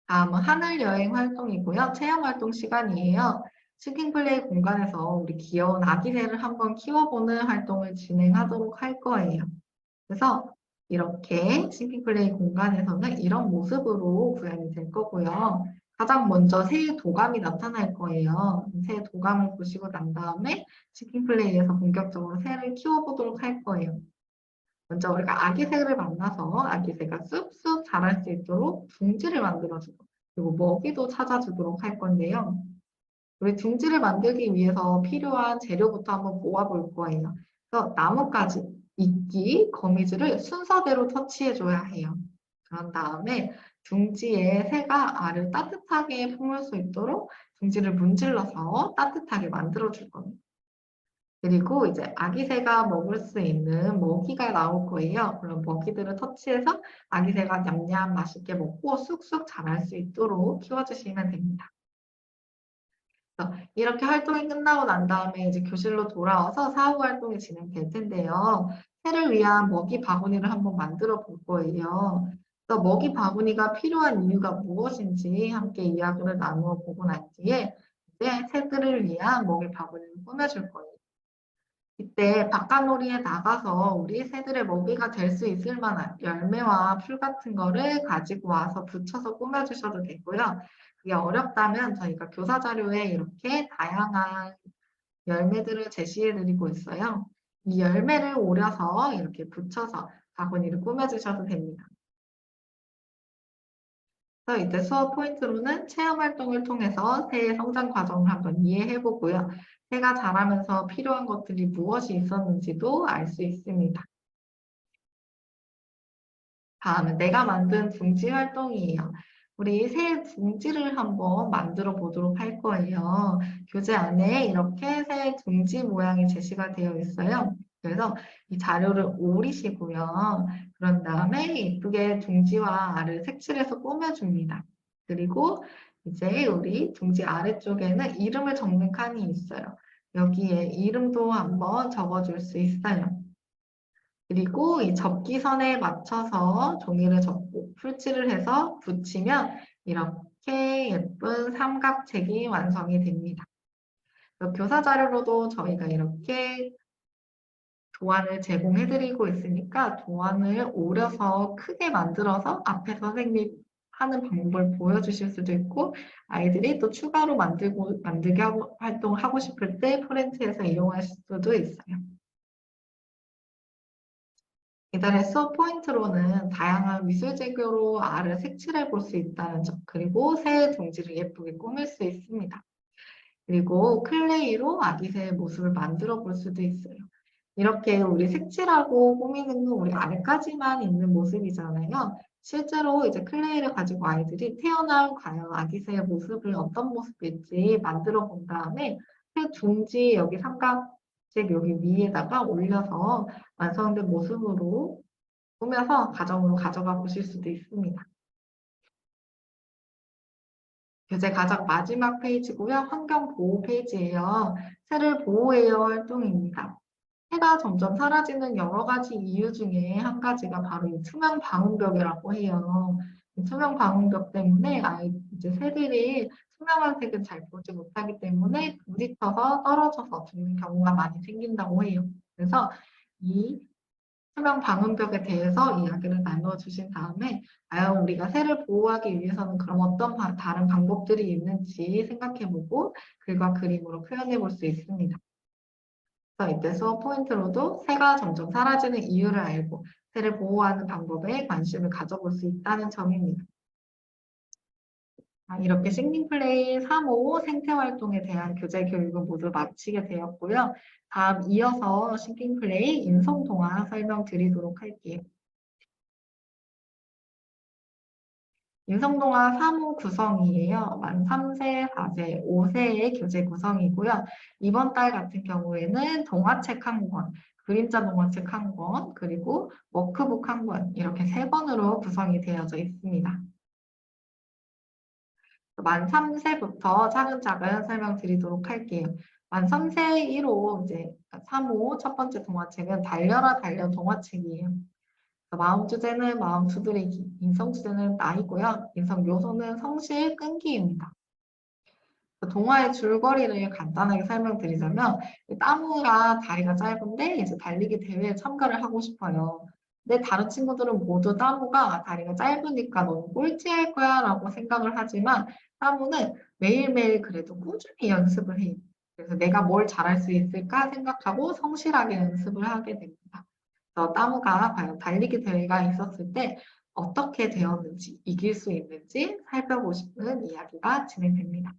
다음은 하늘 여행 활동이고요. 체험 활동 시간이에요. 싱킹 플레이 공간에서 우리 귀여운 아기 새를 한번 키워보는 활동을 진행하도록 할 거예요. 그래서 이렇게 싱킹 플레이 공간에서는 이런 모습으로 구현이 될 거고요. 가장 먼저 새의 도감이 나타날 거예요. 새의 도감을 보시고 난 다음에 싱킹 플레이에서 본격적으로 새를 키워보도록 할 거예요. 먼저 우리가 아기 새를 만나서 아기 새가 쑥쑥 자랄 수 있도록 둥지를 만들어주고 그리고 먹이도 찾아주도록 할 건데요. 우리 둥지를 만들기 위해서 필요한 재료부터 한번 모아볼 거예요. 그래서 나뭇가지, 이끼, 거미줄을 순서대로 터치해줘야 해요. 그런 다음에 둥지에 새가 알을 따뜻하게 품을 수 있도록 둥지를 문질러서 따뜻하게 만들어줄 겁니다. 그리고 이제 아기 새가 먹을 수 있는 먹이가 나올 거예요. 그럼 먹이들을 터치해서 아기 새가 냠냠 맛있게 먹고 쑥쑥 자랄 수 있도록 키워주시면 됩니다. 이렇게 활동이 끝나고 난 다음에 이제 교실로 돌아와서 사후 활동이 진행될 텐데요. 새를 위한 먹이 바구니를 한번 만들어 볼 거예요. 그래서 먹이 바구니가 필요한 이유가 무엇인지 함께 이야기를 나누어 보고 난 뒤에 이제 새들을 위한 먹이 바구니를 꾸며줄 거예요. 이때 바깥놀이에 나가서 우리 새들의 먹이가 될 수 있을 만한 열매와 풀 같은 거를 가지고 와서 붙여서 꾸며주셔도 되고요. 그게 어렵다면 저희가 교사 자료에 이렇게 다양한 열매들을 제시해드리고 있어요. 이 열매를 오려서 이렇게 붙여서 바구니를 꾸며주셔도 됩니다. 그래서 이때 수업 포인트로는 체험 활동을 통해서 새의 성장 과정을 한번 이해해 보고요. 새가 자라면서 필요한 것들이 무엇이 있었는지도 알 수 있습니다. 다음은 내가 만든 둥지 활동이에요. 우리 새 둥지를 한번 만들어 보도록 할 거예요. 교재 안에 이렇게 새 둥지 모양이 제시가 되어 있어요. 그래서 이 자료를 오리시고요. 그런 다음에 예쁘게 둥지와 알을 색칠해서 꾸며줍니다. 그리고 이제 우리 둥지 아래쪽에는 이름을 적는 칸이 있어요. 여기에 이름도 한번 적어줄 수 있어요. 그리고 이 접기선에 맞춰서 종이를 접고 풀칠을 해서 붙이면 이렇게 예쁜 삼각책이 완성이 됩니다. 교사 자료로도 저희가 이렇게 도안을 제공해드리고 있으니까 도안을 오려서 크게 만들어서 앞에 선생님 하는 방법을 보여주실 수도 있고 아이들이 또 추가로 만들기 활동하고 싶을 때 프렌트에서 이용하실 수도 있어요. 이달의 수업 포인트로는 다양한 미술 재료로 알을 색칠해 볼 수 있다는 점, 그리고 새의 둥지를 예쁘게 꾸밀 수 있습니다. 그리고 클레이로 아기 새의 모습을 만들어 볼 수도 있어요. 이렇게 우리 색칠하고 꾸미는 건 우리 알까지만 있는 모습이잖아요. 실제로 이제 클레이를 가지고 아이들이 태어난 과연 아기 새의 모습을 어떤 모습일지 만들어 본 다음에 새 둥지 여기 삼각색 여기 위에다가 올려서 완성된 모습으로 꾸며서 가정으로 가져가 보실 수도 있습니다. 교재 가장 마지막 페이지고요. 환경 보호 페이지예요. 새를 보호해요 활동입니다. 새가 점점 사라지는 여러 가지 이유 중에 한 가지가 바로 이 투명 방음벽이라고 해요. 이 투명 방음벽 때문에 이제 새들이 투명한 색은 잘 보지 못하기 때문에 부딪혀서 떨어져서 죽는 경우가 많이 생긴다고 해요. 그래서 이 투명 방음벽에 대해서 이야기를 나누어 주신 다음에 과연 우리가 새를 보호하기 위해서는 그럼 어떤 다른 방법들이 있는지 생각해보고 글과 그림으로 표현해 볼 수 있습니다. 그래서 이때 수업 포인트로도 새가 점점 사라지는 이유를 알고 새를 보호하는 방법에 관심을 가져볼 수 있다는 점입니다. 이렇게 싱링플레이 3호 생태활동에 대한 교재 교육은 모두 마치게 되었고요. 다음 이어서 싱킹플레이 인성동화 설명드리도록 할게요. 인성동화 3호 구성이에요. 만 3세, 4세, 5세의 교재 구성이고요. 이번 달 같은 경우에는 동화책 한 권, 그림자 동화책 한 권, 그리고 워크북 한 권, 이렇게 3권으로 구성이 되어져 있습니다. 만 3세부터 차근차근 설명드리도록 할게요. 만 3세 1호, 이제 3호 첫 번째 동화책은 달려라 달려 동화책이에요. 마음 주제는 마음 두드리기, 인성 주제는 나이고요. 인성 요소는 성실, 끈기입니다. 동화의 줄거리를 간단하게 설명드리자면 따무가 다리가 짧은데 이제 달리기 대회에 참가를 하고 싶어요. 근데 다른 친구들은 모두 따무가 다리가 짧으니까 너무 꼴찌할 거야 라고 생각을 하지만 따무는 매일매일 그래도 꾸준히 연습을 해요. 그래서 내가 뭘 잘할 수 있을까 생각하고 성실하게 연습을 하게 됩니다. 그래서 따무가 과연 달리기 대회가 있었을 때 어떻게 되었는지, 이길 수 있는지 살펴보시는 이야기가 진행됩니다.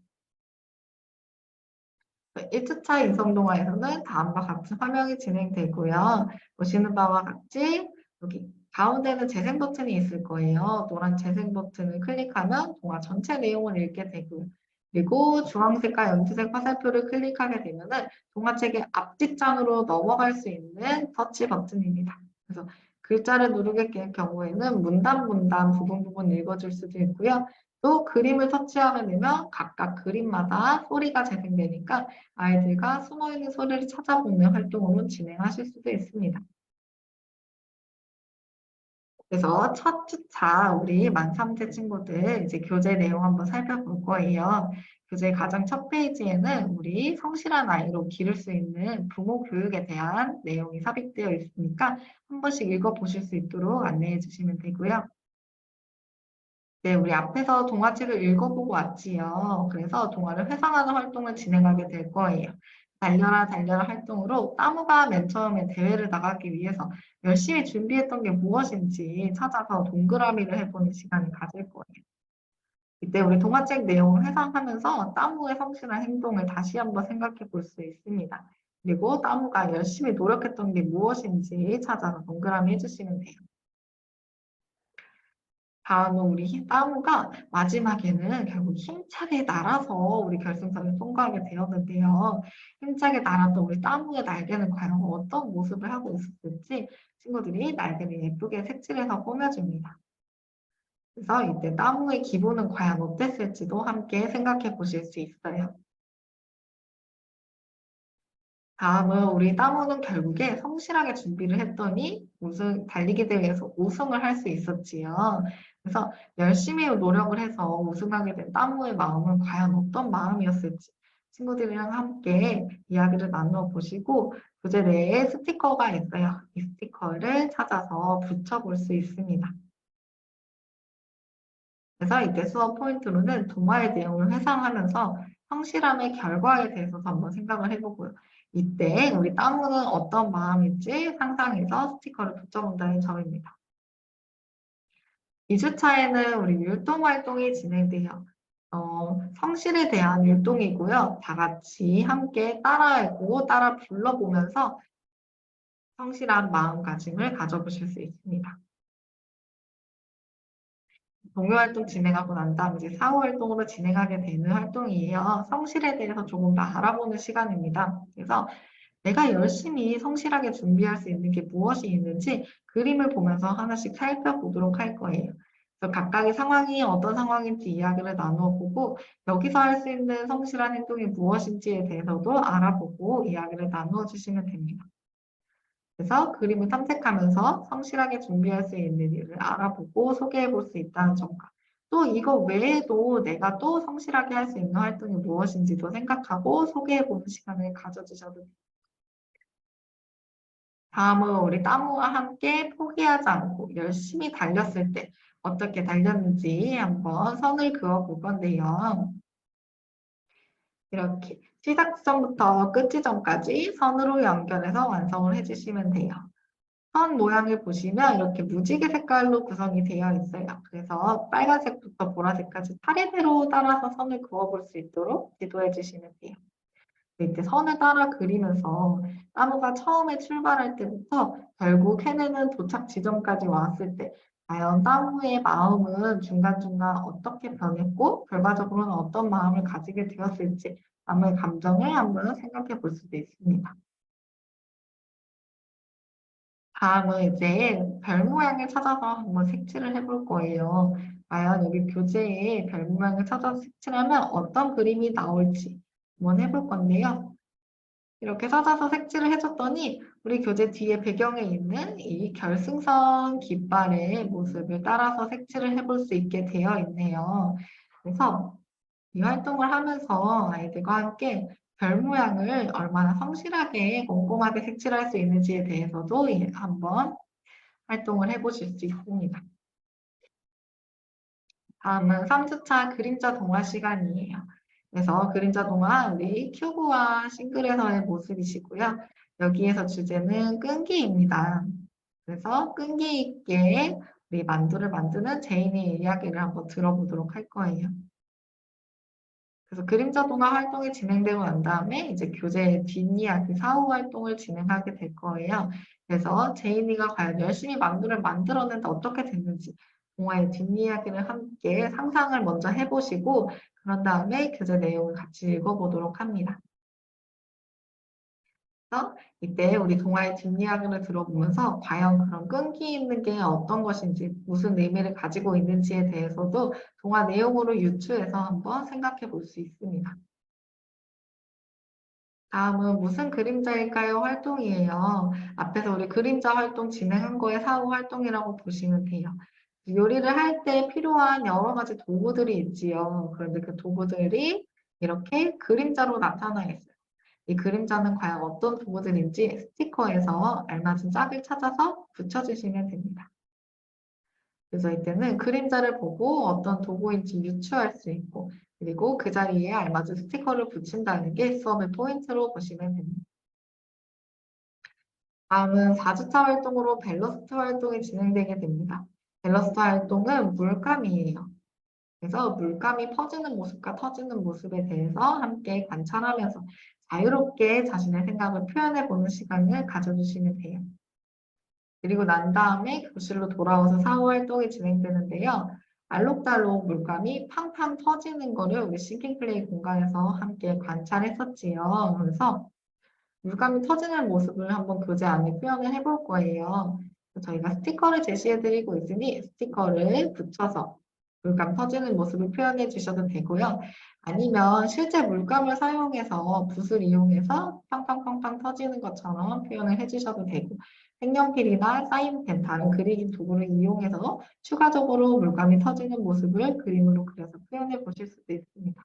1주차 인성동화에서는 다음과 같은 화면이 진행되고요. 보시는 바와 같이 여기 가운데는 재생 버튼이 있을 거예요. 노란 재생 버튼을 클릭하면 동화 전체 내용을 읽게 되고요. 그리고 주황색과 연두색 화살표를 클릭하게 되면은 동화책의 앞뒷장으로 넘어갈 수 있는 터치 버튼입니다. 그래서 글자를 누르게 될 경우에는 문단 부분 읽어줄 수도 있고요. 또 그림을 터치하게 되면 각각 그림마다 소리가 재생되니까 아이들과 숨어있는 소리를 찾아보는 활동으로 진행하실 수도 있습니다. 그래서 첫 주차 우리 만 3세 친구들 이제 교재 내용 한번 살펴볼 거예요. 교재 가장 첫 페이지에는 우리 성실한 아이로 기를 수 있는 부모 교육에 대한 내용이 삽입되어 있으니까 한 번씩 읽어보실 수 있도록 안내해 주시면 되고요. 네, 우리 앞에서 동화책을 읽어보고 왔지요. 그래서 동화를 회상하는 활동을 진행하게 될 거예요. 달려라 달려라 활동으로 따무가 맨 처음에 대회를 나가기 위해서 열심히 준비했던 게 무엇인지 찾아서 동그라미를 해보는 시간을 가질 거예요. 이때 우리 동화책 내용을 회상하면서 따무의 성실한 행동을 다시 한번 생각해 볼 수 있습니다. 그리고 따무가 열심히 노력했던 게 무엇인지 찾아서 동그라미 해주시면 돼요. 다음은 우리 따무가 마지막에는 결국 힘차게 날아서 우리 결승선을 통과하게 되었는데요. 힘차게 날았던 우리 따무의 날개는 과연 어떤 모습을 하고 있었을지 친구들이 날개를 예쁘게 색칠해서 꾸며줍니다. 그래서 이때 따무의 기분은 과연 어땠을지도 함께 생각해 보실 수 있어요. 다음은 우리 따무는 결국에 성실하게 준비를 했더니 달리기 대회에서 우승을 할 수 있었지요. 그래서 열심히 노력을 해서 우승하게 된 따무의 마음은 과연 어떤 마음이었을지 친구들이랑 함께 이야기를 나누어 보시고 교재 내에 스티커가 있어요. 이 스티커를 찾아서 붙여볼 수 있습니다. 그래서 이때 수업 포인트로는 동화의 내용을 회상하면서 성실함의 결과에 대해서 한번 생각을 해보고요. 이때 우리 따무는 어떤 마음일지 상상해서 스티커를 붙여본다는 점입니다. 2주차에는 우리 율동 활동이 진행돼요. 성실에 대한 율동이고요. 다 같이 함께 따라하고 따라 불러보면서 성실한 마음가짐을 가져보실 수 있습니다. 동요 활동 진행하고 난 다음 이제 사후 활동으로 진행하게 되는 활동이에요. 성실에 대해서 조금 더 알아보는 시간입니다. 그래서 내가 열심히 성실하게 준비할 수 있는 게 무엇이 있는지 그림을 보면서 하나씩 살펴보도록 할 거예요. 그래서 각각의 상황이 어떤 상황인지 이야기를 나누어 보고 여기서 할 수 있는 성실한 행동이 무엇인지에 대해서도 알아보고 이야기를 나누어 주시면 됩니다. 그래서 그림을 탐색하면서 성실하게 준비할 수 있는 일을 알아보고 소개해 볼 수 있다는 점과 또 이거 외에도 내가 또 성실하게 할 수 있는 활동이 무엇인지도 생각하고 소개해 보는 시간을 가져주셔도 됩니다. 다음은 우리 따무와 함께 포기하지 않고 열심히 달렸을 때 어떻게 달렸는지 한번 선을 그어 볼 건데요. 이렇게 시작 지점부터 끝 지점까지 선으로 연결해서 완성을 해주시면 돼요. 선 모양을 보시면 이렇게 무지개 색깔로 구성이 되어 있어요. 그래서 빨간색부터 보라색까지 차례대로 따라서 선을 그어볼 수 있도록 지도해 주시면 돼요. 이때 선을 따라 그리면서 나무가 처음에 출발할 때부터 결국 해내는 도착 지점까지 왔을 때 과연 나무의 마음은 중간중간 어떻게 변했고 결과적으로는 어떤 마음을 가지게 되었을지 나무의 감정을 한번 생각해 볼 수도 있습니다. 다음은 이제 별 모양을 찾아서 한번 색칠을 해볼 거예요. 과연 여기 교재에 별 모양을 찾아서 색칠하면 어떤 그림이 나올지 한번 해볼 건데요. 이렇게 찾아서 색칠을 해줬더니 우리 교재 뒤에 배경에 있는 이 결승선 깃발의 모습을 따라서 색칠을 해볼 수 있게 되어 있네요. 그래서 이 활동을 하면서 아이들과 함께 별 모양을 얼마나 성실하게 꼼꼼하게 색칠할 수 있는지에 대해서도 한번 활동을 해보실 수 있습니다. 다음은 3주차 그림자 동화 시간이에요. 그래서 그림자 동화 우리 큐브와 싱글에서의 모습이시고요. 여기에서 주제는 끈기입니다. 그래서 끈기 있게 우리 만두를 만드는 제인의 이야기를 한번 들어보도록 할 거예요. 그래서 그림자 동화 활동이 진행되고 난 다음에 이제 교재 뒷이야기 사후 활동을 진행하게 될 거예요. 그래서 제인이가 과연 열심히 만두를 만들었는데 어떻게 됐는지 동화의 뒷이야기를 함께 상상을 먼저 해보시고 그런 다음에 교재 내용을 같이 읽어보도록 합니다. 그래서 이때 우리 동화의 뒷이야기를 들어보면서 과연 그런 끈기 있는 게 어떤 것인지 무슨 의미를 가지고 있는지에 대해서도 동화 내용으로 유추해서 한번 생각해 볼 수 있습니다. 다음은 무슨 그림자일까요? 활동이에요. 앞에서 우리 그림자 활동 진행한 거에 사후 활동이라고 보시면 돼요. 요리를 할 때 필요한 여러 가지 도구들이 있지요. 그런데 그 도구들이 이렇게 그림자로 나타나 있어요. 이 그림자는 과연 어떤 도구들인지 스티커에서 알맞은 짝을 찾아서 붙여주시면 됩니다. 그래서 이때는 그림자를 보고 어떤 도구인지 유추할 수 있고, 그리고 그 자리에 알맞은 스티커를 붙인다는 게 수업의 포인트로 보시면 됩니다. 다음은 4주차 활동으로 벨러스트 활동이 진행되게 됩니다. 벨러스트 활동은 물감이에요. 그래서 물감이 퍼지는 모습과 터지는 모습에 대해서 함께 관찰하면서 자유롭게 자신의 생각을 표현해 보는 시간을 가져주시면 돼요. 그리고 난 다음에 교실로 돌아와서 사후 활동이 진행되는데요. 알록달록 물감이 팡팡 터지는 거를 우리 싱킹플레이 공간에서 함께 관찰했었지요. 그래서 물감이 터지는 모습을 한번 교재 안에 표현을 해볼 거예요. 저희가 스티커를 제시해드리고 있으니 스티커를 붙여서 물감 터지는 모습을 표현해 주셔도 되고요. 아니면 실제 물감을 사용해서 붓을 이용해서 팡팡팡팡 터지는 것처럼 표현을 해주셔도 되고, 색연필이나 사인펜, 다른 그리기 도구를 이용해서 추가적으로 물감이 터지는 모습을 그림으로 그려서 표현해 보실 수도 있습니다.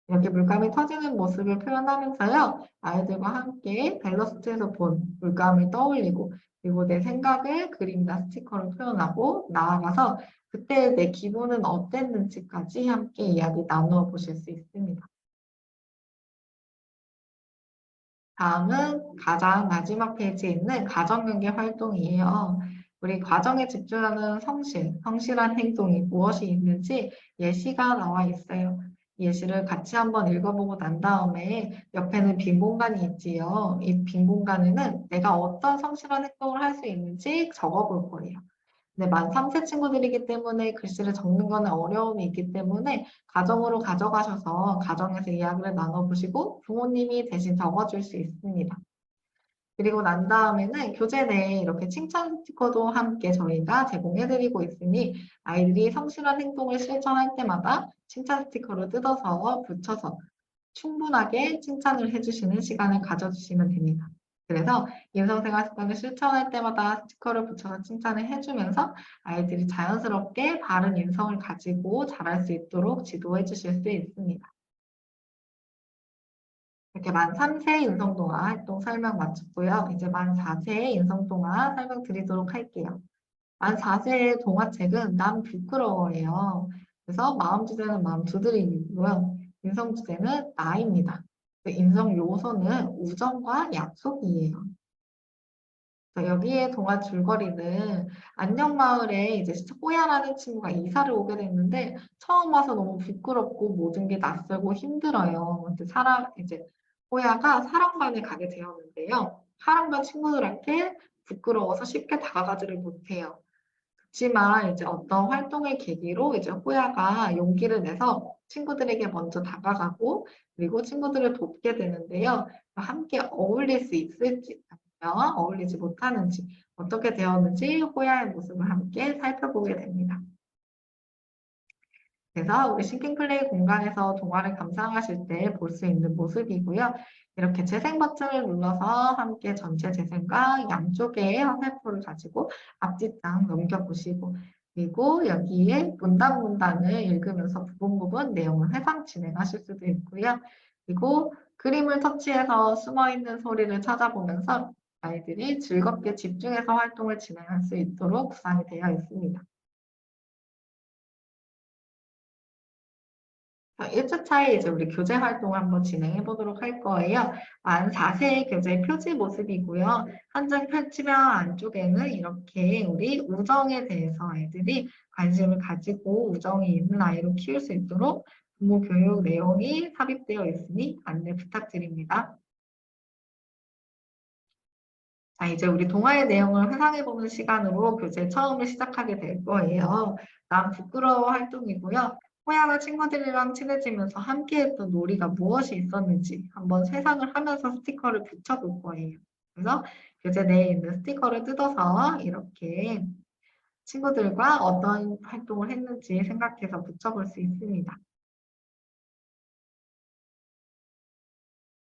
이렇게 물감이 터지는 모습을 표현하면서요, 아이들과 함께 벨러스트에서 본 물감을 떠올리고, 그리고 내 생각을 그림이나 스티커로 표현하고, 나아가서 그때 내 기분은 어땠는지까지 함께 이야기 나누어 보실 수 있습니다. 다음은 가장 마지막 페이지에 있는 가정연계 활동이에요. 우리 과정에 집중하는 성실한 행동이 무엇이 있는지 예시가 나와 있어요. 예시를 같이 한번 읽어보고 난 다음에 옆에는 빈 공간이 있지요. 이 빈 공간에는 내가 어떤 성실한 행동을 할 수 있는지 적어볼 거예요. 네, 만 3세 친구들이기 때문에 글씨를 적는 거는 어려움이 있기 때문에 가정으로 가져가셔서 가정에서 이야기를 나눠보시고 부모님이 대신 적어줄 수 있습니다. 그리고 난 다음에는 교재 내에 이렇게 칭찬 스티커도 함께 저희가 제공해드리고 있으니 아이들이 성실한 행동을 실천할 때마다 칭찬 스티커를 뜯어서 붙여서 충분하게 칭찬을 해주시는 시간을 가져주시면 됩니다. 그래서 인성생활 습관을 실천할 때마다 스티커를 붙여서 칭찬을 해주면서 아이들이 자연스럽게 바른 인성을 가지고 자랄 수 있도록 지도해 주실 수 있습니다. 이렇게 만 3세 인성동화 활동 설명 마쳤고요. 이제 만 4세 인성동화 설명드리도록 할게요. 만 4세의 동화책은 난 부끄러워예요. 그래서 마음 주제는 마음 두드리기고요. 인성 주제는 나입니다. 인성 요소는 우정과 약속이에요. 여기에 동화 줄거리는 안녕마을에 이제 호야라는 친구가 이사를 오게 됐는데 처음 와서 너무 부끄럽고 모든 게 낯설고 힘들어요. 근데 이제 호야가 사랑반에 가게 되었는데요. 사랑반 친구들한테 부끄러워서 쉽게 다가가지를 못해요. 그렇지만 이제 어떤 활동을 계기로 이제 호야가 용기를 내서 친구들에게 먼저 다가가고 그리고 친구들을 돕게 되는데요. 함께 어울릴 수 있을지 아니면 어울리지 못하는지 어떻게 되었는지 호야의 모습을 함께 살펴보게 됩니다. 그래서 우리 싱킹플레이 공간에서 동화를 감상하실 때 볼 수 있는 모습이고요. 이렇게 재생 버튼을 눌러서 함께 전체 재생과 양쪽의 화살표를 가지고 앞뒤장 넘겨보시고 그리고 여기에 문단을 읽으면서 부분 내용을 회상 진행하실 수도 있고요. 그리고 그림을 터치해서 숨어있는 소리를 찾아보면서 아이들이 즐겁게 집중해서 활동을 진행할 수 있도록 구상이 되어 있습니다. 1주차에 이제 우리 교재 활동을 한번 진행해 보도록 할 거예요. 만 4세의 교재 표지 모습이고요. 한 장 펼치면 안쪽에는 이렇게 우리 우정에 대해서 아이들이 관심을 가지고 우정이 있는 아이로 키울 수 있도록 부모 교육 내용이 삽입되어 있으니 안내 부탁드립니다. 자, 이제 우리 동화의 내용을 회상해보는 시간으로 교재 처음을 시작하게 될 거예요. 난 부끄러워 활동이고요. 호야가 친구들이랑 친해지면서 함께했던 놀이가 무엇이 있었는지 한번 회상을 하면서 스티커를 붙여볼 거예요. 그래서 교재 내에 있는 스티커를 뜯어서 이렇게 친구들과 어떤 활동을 했는지 생각해서 붙여볼 수 있습니다.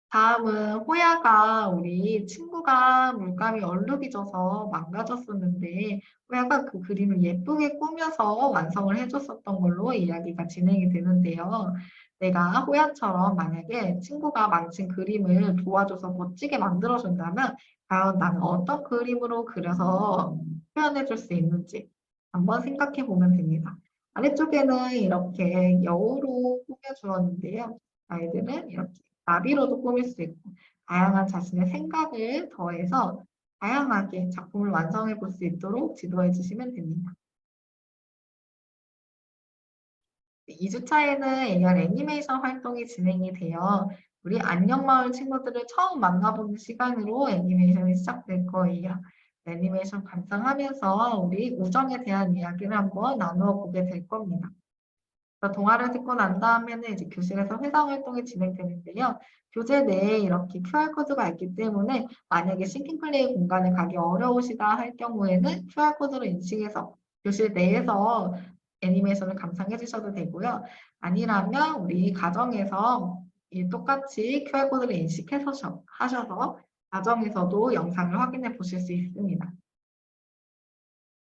다음은 호야가 우리 친구가 물감이 얼룩이 져서 망가졌었는데 호야가 그 그림을 예쁘게 꾸며서 완성을 해줬었던 걸로 이야기가 진행이 되는데요. 내가 호야처럼 만약에 친구가 망친 그림을 도와줘서 멋지게 만들어준다면 과연 나는 어떤 그림으로 그려서 표현해 줄 수 있는지 한번 생각해 보면 됩니다. 아래쪽에는 이렇게 여우로 꾸며주었는데요. 아이들은 이렇게 나비로도 꾸밀 수 있고 다양한 자신의 생각을 더해서 다양하게 작품을 완성해 볼 수 있도록 지도해 주시면 됩니다. 2주차에는 AR 애니메이션 활동이 진행이 되어 우리 안녕마을 친구들을 처음 만나보는 시간으로 애니메이션이 시작될 거예요. 애니메이션 감상하면서 우리 우정에 대한 이야기를 한번 나누어 보게 될 겁니다. 동화를 듣고 난 다음에는 이제 교실에서 회상 활동이 진행되는데요. 교재 내에 이렇게 QR코드가 있기 때문에 만약에 싱킹플레이 공간에 가기 어려우시다 할 경우에는 QR코드로 인식해서 교실 내에서 애니메이션을 감상해 주셔도 되고요. 아니라면 우리 가정에서 똑같이 QR코드를 인식해서 하셔서 가정에서도 영상을 확인해 보실 수 있습니다.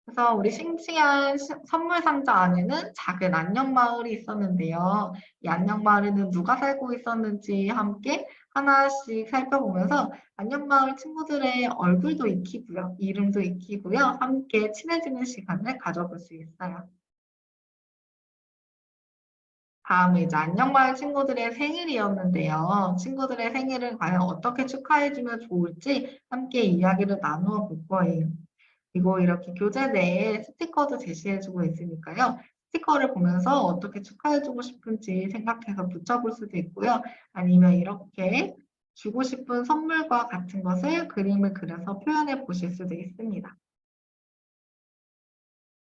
그래서 우리 싱싱한 선물 상자 안에는 작은 안녕마을이 있었는데요. 이 안녕마을에는 누가 살고 있었는지 함께 하나씩 살펴보면서 안녕마을 친구들의 얼굴도 익히고요. 이름도 익히고요. 함께 친해지는 시간을 가져볼 수 있어요. 다음은 이제 안녕마을 친구들의 생일이었는데요. 친구들의 생일을 과연 어떻게 축하해주면 좋을지 함께 이야기를 나누어 볼 거예요. 그리고 이렇게 교재 내에 스티커도 제시해주고 있으니까요. 스티커를 보면서 어떻게 축하해주고 싶은지 생각해서 붙여볼 수도 있고요. 아니면 이렇게 주고 싶은 선물과 같은 것을 그림을 그려서 표현해 보실 수도 있습니다.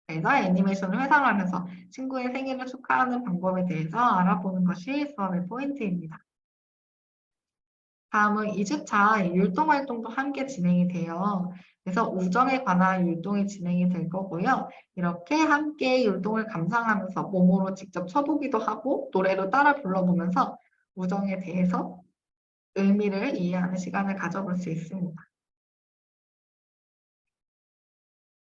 그래서 애니메이션을 회상하면서 친구의 생일을 축하하는 방법에 대해서 알아보는 것이 수업의 포인트입니다. 다음은 2주차 율동 활동도 함께 진행이 돼요. 그래서 우정에 관한 율동이 진행이 될 거고요. 이렇게 함께 율동을 감상하면서 몸으로 직접 쳐보기도 하고 노래로 따라 불러보면서 우정에 대해서 의미를 이해하는 시간을 가져볼 수 있습니다.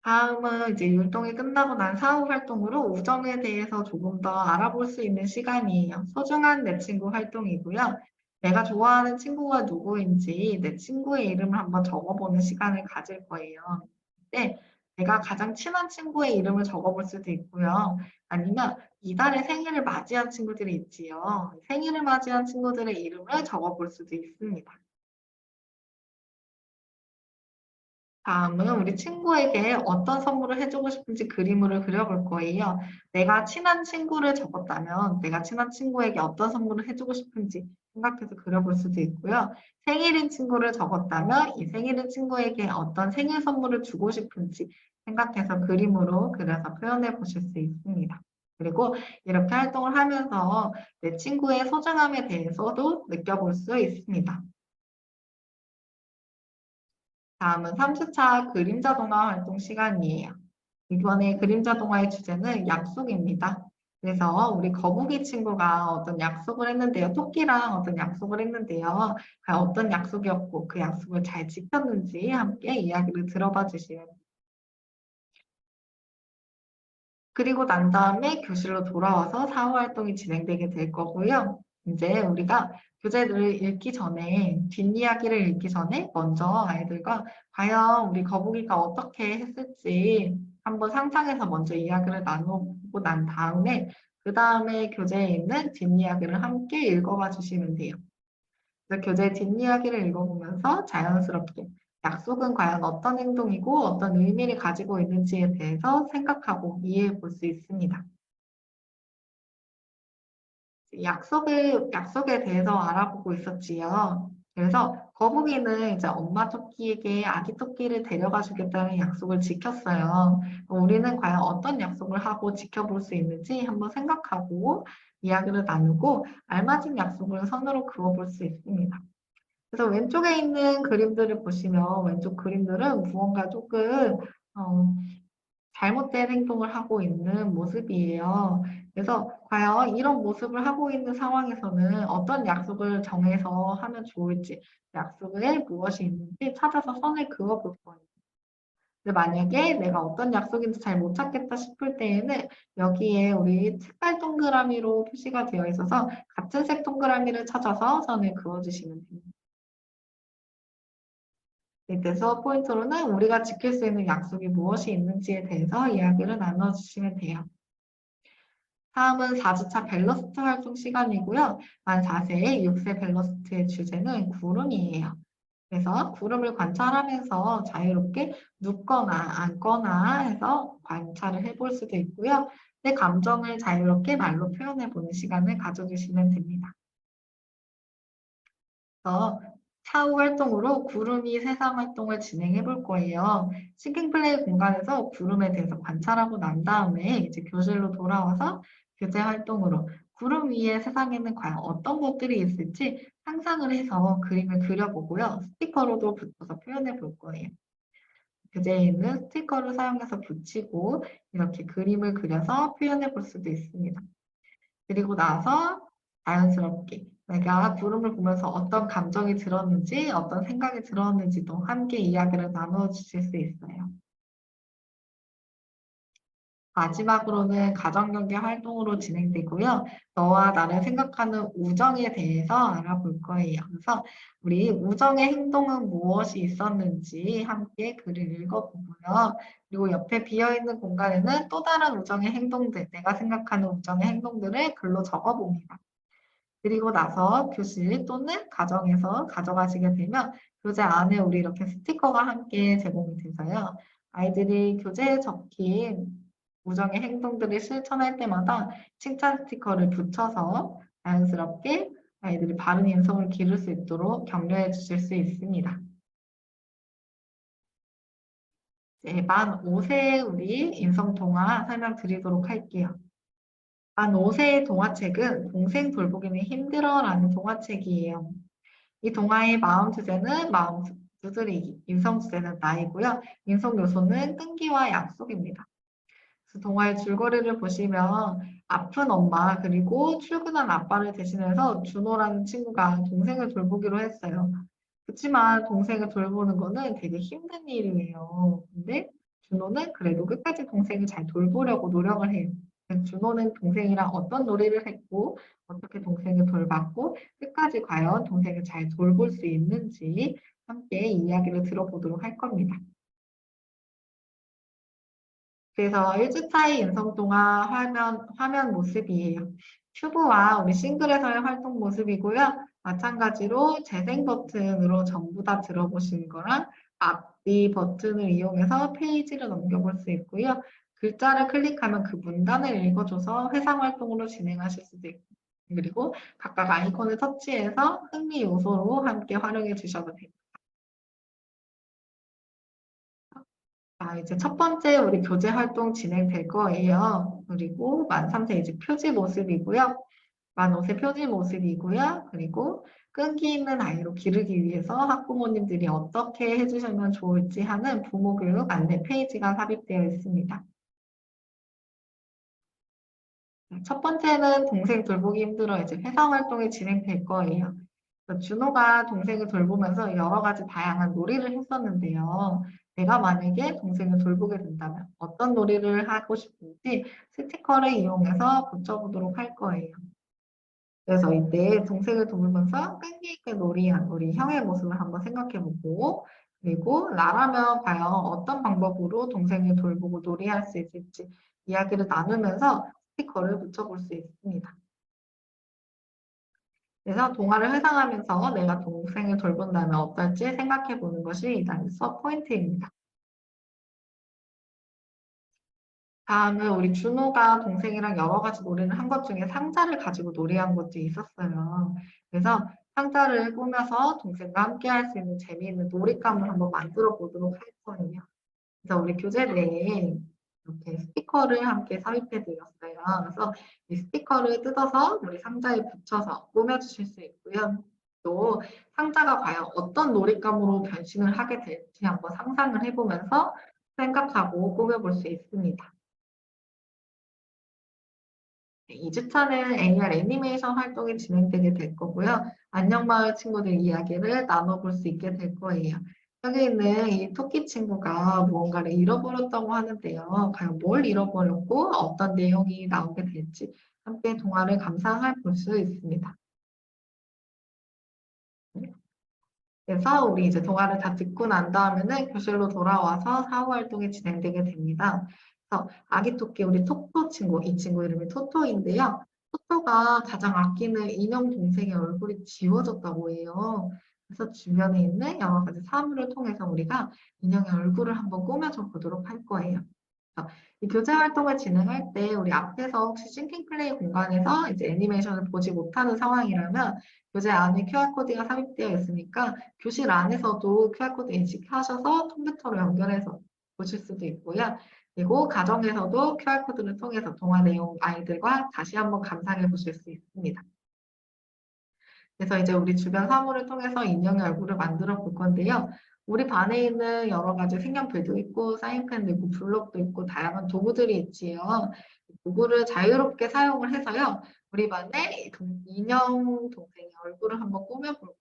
다음은 이제 율동이 끝나고 난 사후 활동으로 우정에 대해서 조금 더 알아볼 수 있는 시간이에요. 소중한 내 친구 활동이고요. 내가 좋아하는 친구가 누구인지 내 친구의 이름을 한번 적어보는 시간을 가질 거예요. 네, 내가 가장 친한 친구의 이름을 적어볼 수도 있고요. 아니면 이달의 생일을 맞이한 친구들이 있지요. 생일을 맞이한 친구들의 이름을 적어볼 수도 있습니다. 다음은 우리 친구에게 어떤 선물을 해주고 싶은지 그림으로 그려볼 거예요. 내가 친한 친구를 적었다면 내가 친한 친구에게 어떤 선물을 해주고 싶은지 생각해서 그려볼 수도 있고요. 생일인 친구를 적었다면 이 생일인 친구에게 어떤 생일 선물을 주고 싶은지 생각해서 그림으로 그려서 표현해 보실 수 있습니다. 그리고 이렇게 활동을 하면서 내 친구의 소중함에 대해서도 느껴볼 수 있습니다. 다음은 3주차 그림자 동화 활동 시간이에요. 이번에 그림자 동화의 주제는 약속입니다. 그래서 우리 거북이 친구가 어떤 약속을 했는데요. 토끼랑 어떤 약속을 했는데요. 과연 어떤 약속이었고 그 약속을 잘 지켰는지 함께 이야기를 들어봐 주시면 그리고 난 다음에 교실로 돌아와서 사후 활동이 진행되게 될 거고요. 이제 우리가 교재를 읽기 전에, 뒷이야기를 읽기 전에 먼저 아이들과 과연 우리 거북이가 어떻게 했을지 한번 상상해서 먼저 이야기를 나눠보고 난 다음에 그 다음에 교재에 있는 뒷이야기를 함께 읽어봐 주시면 돼요. 그래서 교재 뒷이야기를 읽어보면서 자연스럽게 약속은 과연 어떤 행동이고 어떤 의미를 가지고 있는지에 대해서 생각하고 이해해 볼 수 있습니다. 약속에 대해서 알아보고 있었지요. 그래서 거북이는 이제 엄마 토끼에게 아기 토끼를 데려가 주겠다는 약속을 지켰어요. 우리는 과연 어떤 약속을 하고 지켜볼 수 있는지 한번 생각하고 이야기를 나누고 알맞은 약속을 선으로 그어볼 수 있습니다. 그래서 왼쪽에 있는 그림들을 보시면 왼쪽 그림들은 무언가 조금 어, 잘못된 행동을 하고 있는 모습이에요. 그래서 과연 이런 모습을 하고 있는 상황에서는 어떤 약속을 정해서 하면 좋을지, 약속에 무엇이 있는지 찾아서 선을 그어볼 거예요. 근데 만약에 내가 어떤 약속인지 잘 못 찾겠다 싶을 때에는 여기에 우리 색깔 동그라미로 표시가 되어 있어서 같은 색 동그라미를 찾아서 선을 그어주시면 됩니다. 그래서 포인트로는 우리가 지킬 수 있는 약속이 무엇이 있는지에 대해서 이야기를 나눠주시면 돼요. 다음은 4주차 밸러스트 활동 시간이고요. 만 4세의 6세 밸러스트의 주제는 구름이에요. 그래서 구름을 관찰하면서 자유롭게 눕거나 앉거나 해서 관찰을 해볼 수도 있고요. 내 감정을 자유롭게 말로 표현해보는 시간을 가져주시면 됩니다. 그래서 차후 활동으로 구름이 세상 활동을 진행해 볼 거예요. 싱킹 플레이 공간에서 구름에 대해서 관찰하고 난 다음에 이제 교실로 돌아와서 교재 활동으로 구름 위에 세상에는 과연 어떤 것들이 있을지 상상을 해서 그림을 그려보고요. 스티커로도 붙여서 표현해 볼 거예요. 교재에는 스티커를 사용해서 붙이고 이렇게 그림을 그려서 표현해 볼 수도 있습니다. 그리고 나서 자연스럽게 내가 구름을 보면서 어떤 감정이 들었는지, 어떤 생각이 들었는지도 함께 이야기를 나누어 주실 수 있어요. 마지막으로는 가정경계 활동으로 진행되고요. 너와 나를 생각하는 우정에 대해서 알아볼 거예요. 그래서 우리 우정의 행동은 무엇이 있었는지 함께 글을 읽어보고요. 그리고 옆에 비어있는 공간에는 또 다른 우정의 행동들, 내가 생각하는 우정의 행동들을 글로 적어봅니다. 그리고 나서 교실 또는 가정에서 가져가시게 되면 교재 안에 우리 이렇게 스티커가 함께 제공이 돼서요. 아이들이 교재에 적힌 우정의 행동들을 실천할 때마다 칭찬 스티커를 붙여서 자연스럽게 아이들이 바른 인성을 기를 수 있도록 격려해 주실 수 있습니다. 이제 만 5세 우리 인성 동화 설명드리도록 할게요. 만 5세의 동화책은 동생 돌보기는 힘들어라는 동화책이에요. 이 동화의 마음 주제는 마음 두드리기, 인성 주제는 나이고요. 인성 요소는 끈기와 약속입니다. 그래서 동화의 줄거리를 보시면 아픈 엄마 그리고 출근한 아빠를 대신해서 준호라는 친구가 동생을 돌보기로 했어요. 그렇지만 동생을 돌보는 거는 되게 힘든 일이에요. 근데 준호는 그래도 끝까지 동생을 잘 돌보려고 노력을 해요. 그래서 준호는 동생이랑 어떤 놀이를 했고 어떻게 동생을 돌봤고 끝까지 과연 동생을 잘 돌볼 수 있는지 함께 이야기를 들어보도록 할 겁니다. 그래서 1주차의 인성동화 화면 모습이에요. 큐브와 우리 싱글에서의 활동 모습이고요. 마찬가지로 재생 버튼으로 전부 다 들어보시는 거랑 앞뒤 버튼을 이용해서 페이지를 넘겨볼 수 있고요. 글자를 클릭하면 그 문단을 읽어줘서 회상 활동으로 진행하실 수도 있고 그리고 각각 아이콘을 터치해서 흥미 요소로 함께 활용해 주셔도 됩니다. 이제 첫 번째 우리 교재 활동 진행될 거예요. 그리고 만 3세 이제 표지 모습이고요. 만 5세 표지 모습이고요. 그리고 끈기 있는 아이로 기르기 위해서 학부모님들이 어떻게 해주시면 좋을지 하는 부모 교육 안내 페이지가 삽입되어 있습니다. 첫 번째는 동생 돌보기 힘들어 이제 회상 활동이 진행될 거예요. 준호가 동생을 돌보면서 여러 가지 다양한 놀이를 했었는데요. 내가 만약에 동생을 돌보게 된다면 어떤 놀이를 하고 싶은지 스티커를 이용해서 붙여보도록 할 거예요. 그래서 이때 동생을 돌보면서 끈기 있게 놀이한 우리 형의 모습을 한번 생각해보고 그리고 나라면 과연 어떤 방법으로 동생을 돌보고 놀이할 수 있을지 이야기를 나누면서 스티커를 붙여볼 수 있습니다. 그래서 동화를 회상하면서 내가 동생을 돌본다면 어떨지 생각해 보는 것이 이 단계 수업 포인트입니다. 다음은 우리 준호가 동생이랑 여러 가지 놀이를 한 것 중에 상자를 가지고 놀이한 것도 있었어요. 그래서 상자를 꾸며서 동생과 함께 할 수 있는 재미있는 놀잇감을 한번 만들어 보도록 할 거예요. 그래서 우리 교재 내에 이렇게 스티커를 함께 삽입해 드렸어요. 그래서 이 스티커를 뜯어서 우리 상자에 붙여서 꾸며주실 수 있고요. 또 상자가 과연 어떤 놀잇감으로 변신을 하게 될지 한번 상상을 해보면서 생각하고 꾸며볼 수 있습니다. 2주차는 AR 애니메이션 활동이 진행되게 될 거고요. 안녕마을 친구들 이야기를 나눠볼 수 있게 될 거예요. 여기 있는 이 토끼 친구가 무언가를 잃어버렸다고 하는데요. 과연 뭘 잃어버렸고 어떤 내용이 나오게 될지 함께 동화를 감상해 볼 수 있습니다. 그래서 우리 이제 동화를 다 듣고 난 다음에는 교실로 돌아와서 사후 활동이 진행되게 됩니다. 그래서 아기 토끼 우리 토토 친구, 이 친구 이름이 토토인데요. 토토가 가장 아끼는 인형 동생의 얼굴이 지워졌다고 해요. 그래서 주변에 있는 여러 가지 사물을 통해서 우리가 인형의 얼굴을 한번 꾸며줘 보도록 할 거예요. 이 교재 활동을 진행할 때 우리 앞에서 혹시 싱킹 플레이 공간에서 이제 애니메이션을 보지 못하는 상황이라면 교재 안에 QR코드가 삽입되어 있으니까 교실 안에서도 QR코드 인식하셔서 컴퓨터로 연결해서 보실 수도 있고요. 그리고 가정에서도 QR코드를 통해서 동화 내용 아이들과 다시 한번 감상해 보실 수 있습니다. 그래서 이제 우리 주변 사물을 통해서 인형의 얼굴을 만들어 볼 건데요. 우리 반에 있는 여러 가지 색연필도 있고 사인펜도 있고 블록도 있고 다양한 도구들이 있지요. 도구를 자유롭게 사용을 해서요. 우리 반에 인형 동생의 얼굴을 한번 꾸며볼 거예요.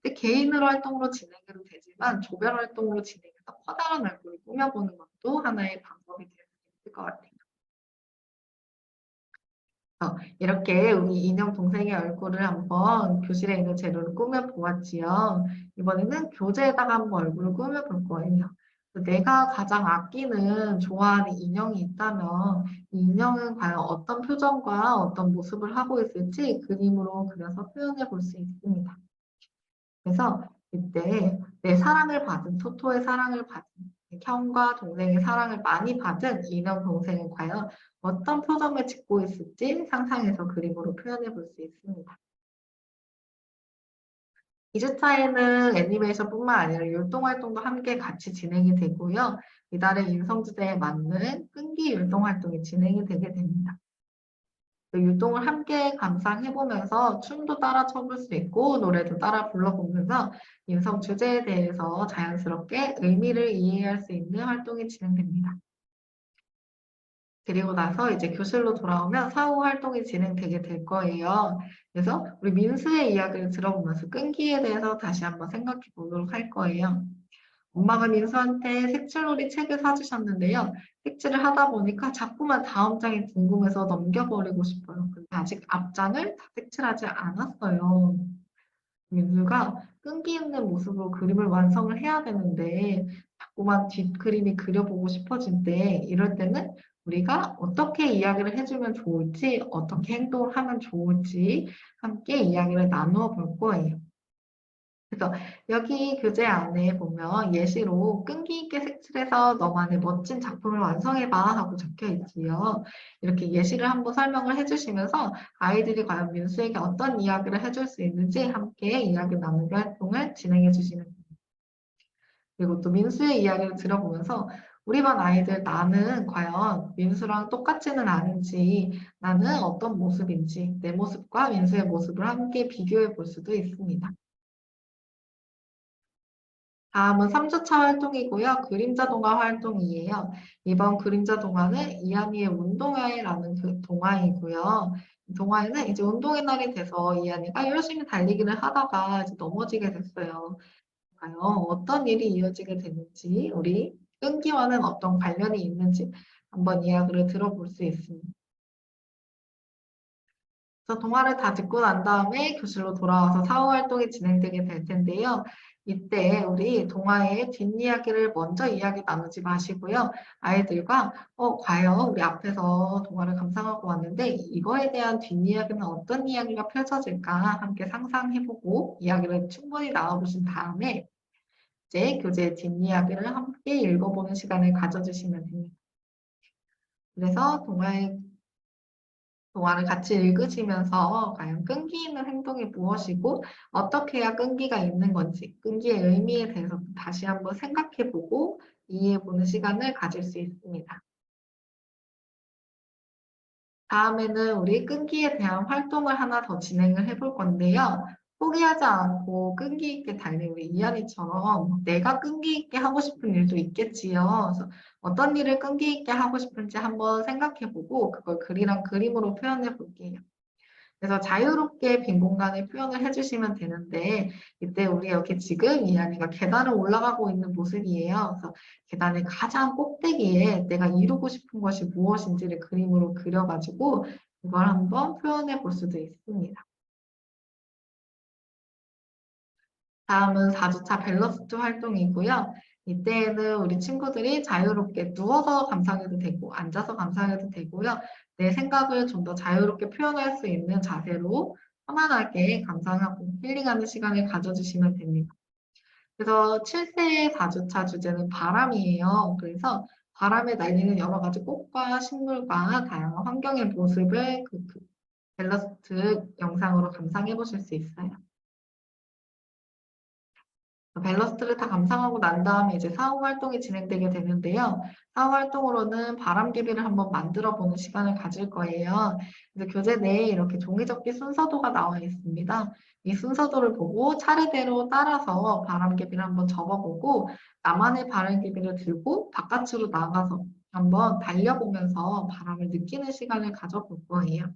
근데 개인으로 활동으로 진행해도 되지만 조별 활동으로 진행해서 커다란 얼굴을 꾸며보는 것도 하나의 방법이 될 수 있을 것 같아요. 이렇게 우리 인형 동생의 얼굴을 한번 교실에 있는 재료로 꾸며 보았지요. 이번에는 교재에다가 한번 얼굴을 꾸며 볼 거예요. 내가 가장 아끼는 좋아하는 인형이 있다면 이 인형은 과연 어떤 표정과 어떤 모습을 하고 있을지 그림으로 그려서 표현해 볼 수 있습니다. 그래서 이때 내 사랑을 받은 토토의 사랑을 받은 형과 동생의 사랑을 많이 받은 인형 동생은 과연 어떤 표정을 짓고 있을지 상상해서 그림으로 표현해 볼 수 있습니다. 2주차에는 애니메이션뿐만 아니라 율동활동도 함께 같이 진행이 되고요. 이달의 인성주제에 맞는 끈기 율동활동이 진행이 되게 됩니다. 그 율동을 함께 감상해보면서 춤도 따라 춰볼 수 있고 노래도 따라 불러보면서 인성 주제에 대해서 자연스럽게 의미를 이해할 수 있는 활동이 진행됩니다. 그리고 나서 이제 교실로 돌아오면 사후 활동이 진행되게 될 거예요. 그래서 우리 민수의 이야기를 들어보면서 끈기에 대해서 다시 한번 생각해 보도록 할 거예요. 엄마가 민수한테 색칠놀이 책을 사주셨는데요. 색칠을 하다 보니까 자꾸만 다음 장이 궁금해서 넘겨버리고 싶어요. 근데 아직 앞장을 다 색칠하지 않았어요. 민수가 끈기 있는 모습으로 그림을 완성을 해야 되는데 자꾸만 뒷그림이 그려보고 싶어질 때 이럴 때는 우리가 어떻게 이야기를 해주면 좋을지 어떻게 행동을 하면 좋을지 함께 이야기를 나누어 볼 거예요. 그래서 여기 교재 안에 보면 예시로 끈기 있게 색칠해서 너만의 멋진 작품을 완성해봐 하고 적혀 있지요. 이렇게 예시를 한번 설명을 해주시면서 아이들이 과연 민수에게 어떤 이야기를 해줄 수 있는지 함께 이야기 나누기 활동을 진행해 주시면 됩니다. 그리고 또 민수의 이야기를 들어보면서 우리 반 아이들 나는 과연 민수랑 똑같지는 않은지 나는 어떤 모습인지 내 모습과 민수의 모습을 함께 비교해 볼 수도 있습니다. 다음은 3주차 활동이고요. 그림자 동화 활동이에요. 이번 그림자 동화는 이한이의 운동회라는 그 동화이고요. 이 동화에는 이제 운동의 날이 돼서 이한이가 열심히 달리기를 하다가 이제 넘어지게 됐어요. 과연 어떤 일이 이어지게 되는지, 우리 끈기와는 어떤 관련이 있는지 한번 이야기를 들어볼 수 있습니다. 그래서 동화를 다 듣고 난 다음에 교실로 돌아와서 사후 활동이 진행되게 될 텐데요. 이때 우리 동화의 뒷이야기를 먼저 이야기 나누지 마시고요. 아이들과 과연 우리 앞에서 동화를 감상하고 왔는데 이거에 대한 뒷이야기는 어떤 이야기가 펼쳐질까 함께 상상해보고 이야기를 충분히 나눠보신 다음에 이제 교재 뒷이야기를 함께 읽어보는 시간을 가져주시면 됩니다. 그래서 동화를 같이 읽으시면서 과연 끈기 있는 행동이 무엇이고 어떻게 해야 끈기가 있는 건지 끈기의 의미에 대해서 다시 한번 생각해보고 이해해보는 시간을 가질 수 있습니다. 다음에는 우리 끈기에 대한 활동을 하나 더 진행을 해볼 건데요. 포기하지 않고 끈기 있게 달린 우리 이한이처럼 내가 끈기 있게 하고 싶은 일도 있겠지요. 그래서 어떤 일을 끈기 있게 하고 싶은지 한번 생각해보고 그걸 글이랑 그림으로 표현해 볼게요. 그래서 자유롭게 빈 공간을 표현을 해주시면 되는데 이때 우리 여기 지금 이한이가 계단을 올라가고 있는 모습이에요. 그래서 계단의 가장 꼭대기에 내가 이루고 싶은 것이 무엇인지를 그림으로 그려가지고 이걸 한번 표현해 볼 수도 있습니다. 다음은 4주차 밸런스 활동이고요. 이때에는 우리 친구들이 자유롭게 누워서 감상해도 되고 앉아서 감상해도 되고요. 내 생각을 좀 더 자유롭게 표현할 수 있는 자세로 편안하게 감상하고 힐링하는 시간을 가져주시면 됩니다. 그래서 7세의 4주차 주제는 바람이에요. 그래서 바람에 날리는 여러 가지 꽃과 식물과 다양한 환경의 모습을 그 밸런스 영상으로 감상해 보실 수 있어요. 밸러스트를 다 감상하고 난 다음에 이제 사후 활동이 진행되게 되는데요. 사후 활동으로는 바람개비를 한번 만들어 보는 시간을 가질 거예요. 그래서 교재 내에 이렇게 종이접기 순서도가 나와 있습니다. 이 순서도를 보고 차례대로 따라서 바람개비를 한번 접어보고 나만의 바람개비를 들고 바깥으로 나가서 한번 달려보면서 바람을 느끼는 시간을 가져볼 거예요.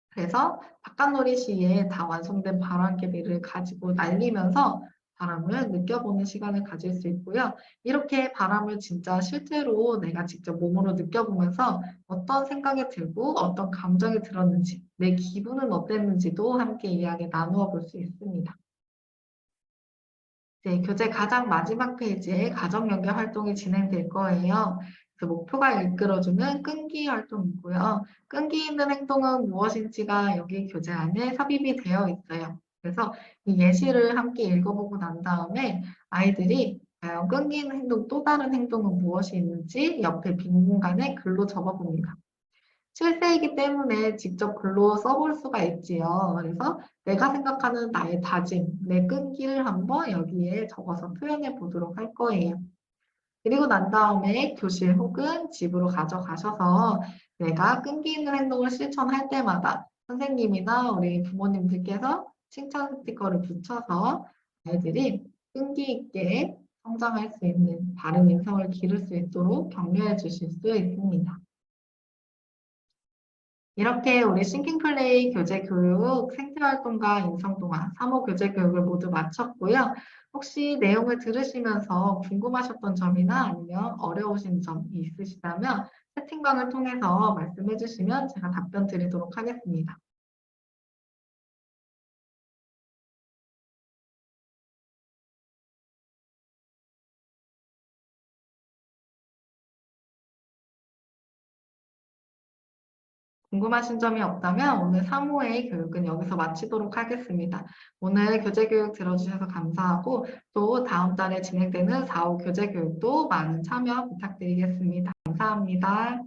그래서 바깥놀이 시에 다 완성된 바람개비를 가지고 날리면서 바람을 느껴보는 시간을 가질 수 있고요. 이렇게 바람을 진짜 실제로 내가 직접 몸으로 느껴보면서 어떤 생각이 들고 어떤 감정이 들었는지, 내 기분은 어땠는지도 함께 이야기 나누어 볼 수 있습니다. 네, 교재 가장 마지막 페이지에 가정 연계 활동이 진행될 거예요. 그 목표가 이끌어주는 끈기 활동이고요. 끈기 있는 행동은 무엇인지가 여기 교재 안에 삽입이 되어 있어요. 그래서 이 예시를 함께 읽어보고 난 다음에 아이들이 과연 끈기 있는 행동, 또 다른 행동은 무엇이 있는지 옆에 빈 공간에 글로 적어봅니다. 실세이기 때문에 직접 글로 써볼 수가 있지요. 그래서 내가 생각하는 나의 다짐, 내 끈기를 한번 여기에 적어서 표현해 보도록 할 거예요. 그리고 난 다음에 교실 혹은 집으로 가져가셔서 내가 끈기 있는 행동을 실천할 때마다 선생님이나 우리 부모님들께서 칭찬 스티커를 붙여서 아이들이 끈기 있게 성장할 수 있는 바른 인성을 기를 수 있도록 격려해 주실 수 있습니다. 이렇게 우리 싱킹플레이 교재 교육, 생태활동과 인성동화, 3호 교재 교육을 모두 마쳤고요. 혹시 내용을 들으시면서 궁금하셨던 점이나 아니면 어려우신 점이 있으시다면 채팅방을 통해서 말씀해 주시면 제가 답변 드리도록 하겠습니다. 궁금하신 점이 없다면 오늘 3호의 교육은 여기서 마치도록 하겠습니다. 오늘 교재 교육 들어주셔서 감사하고 또 다음 달에 진행되는 4호 교재 교육도 많은 참여 부탁드리겠습니다. 감사합니다.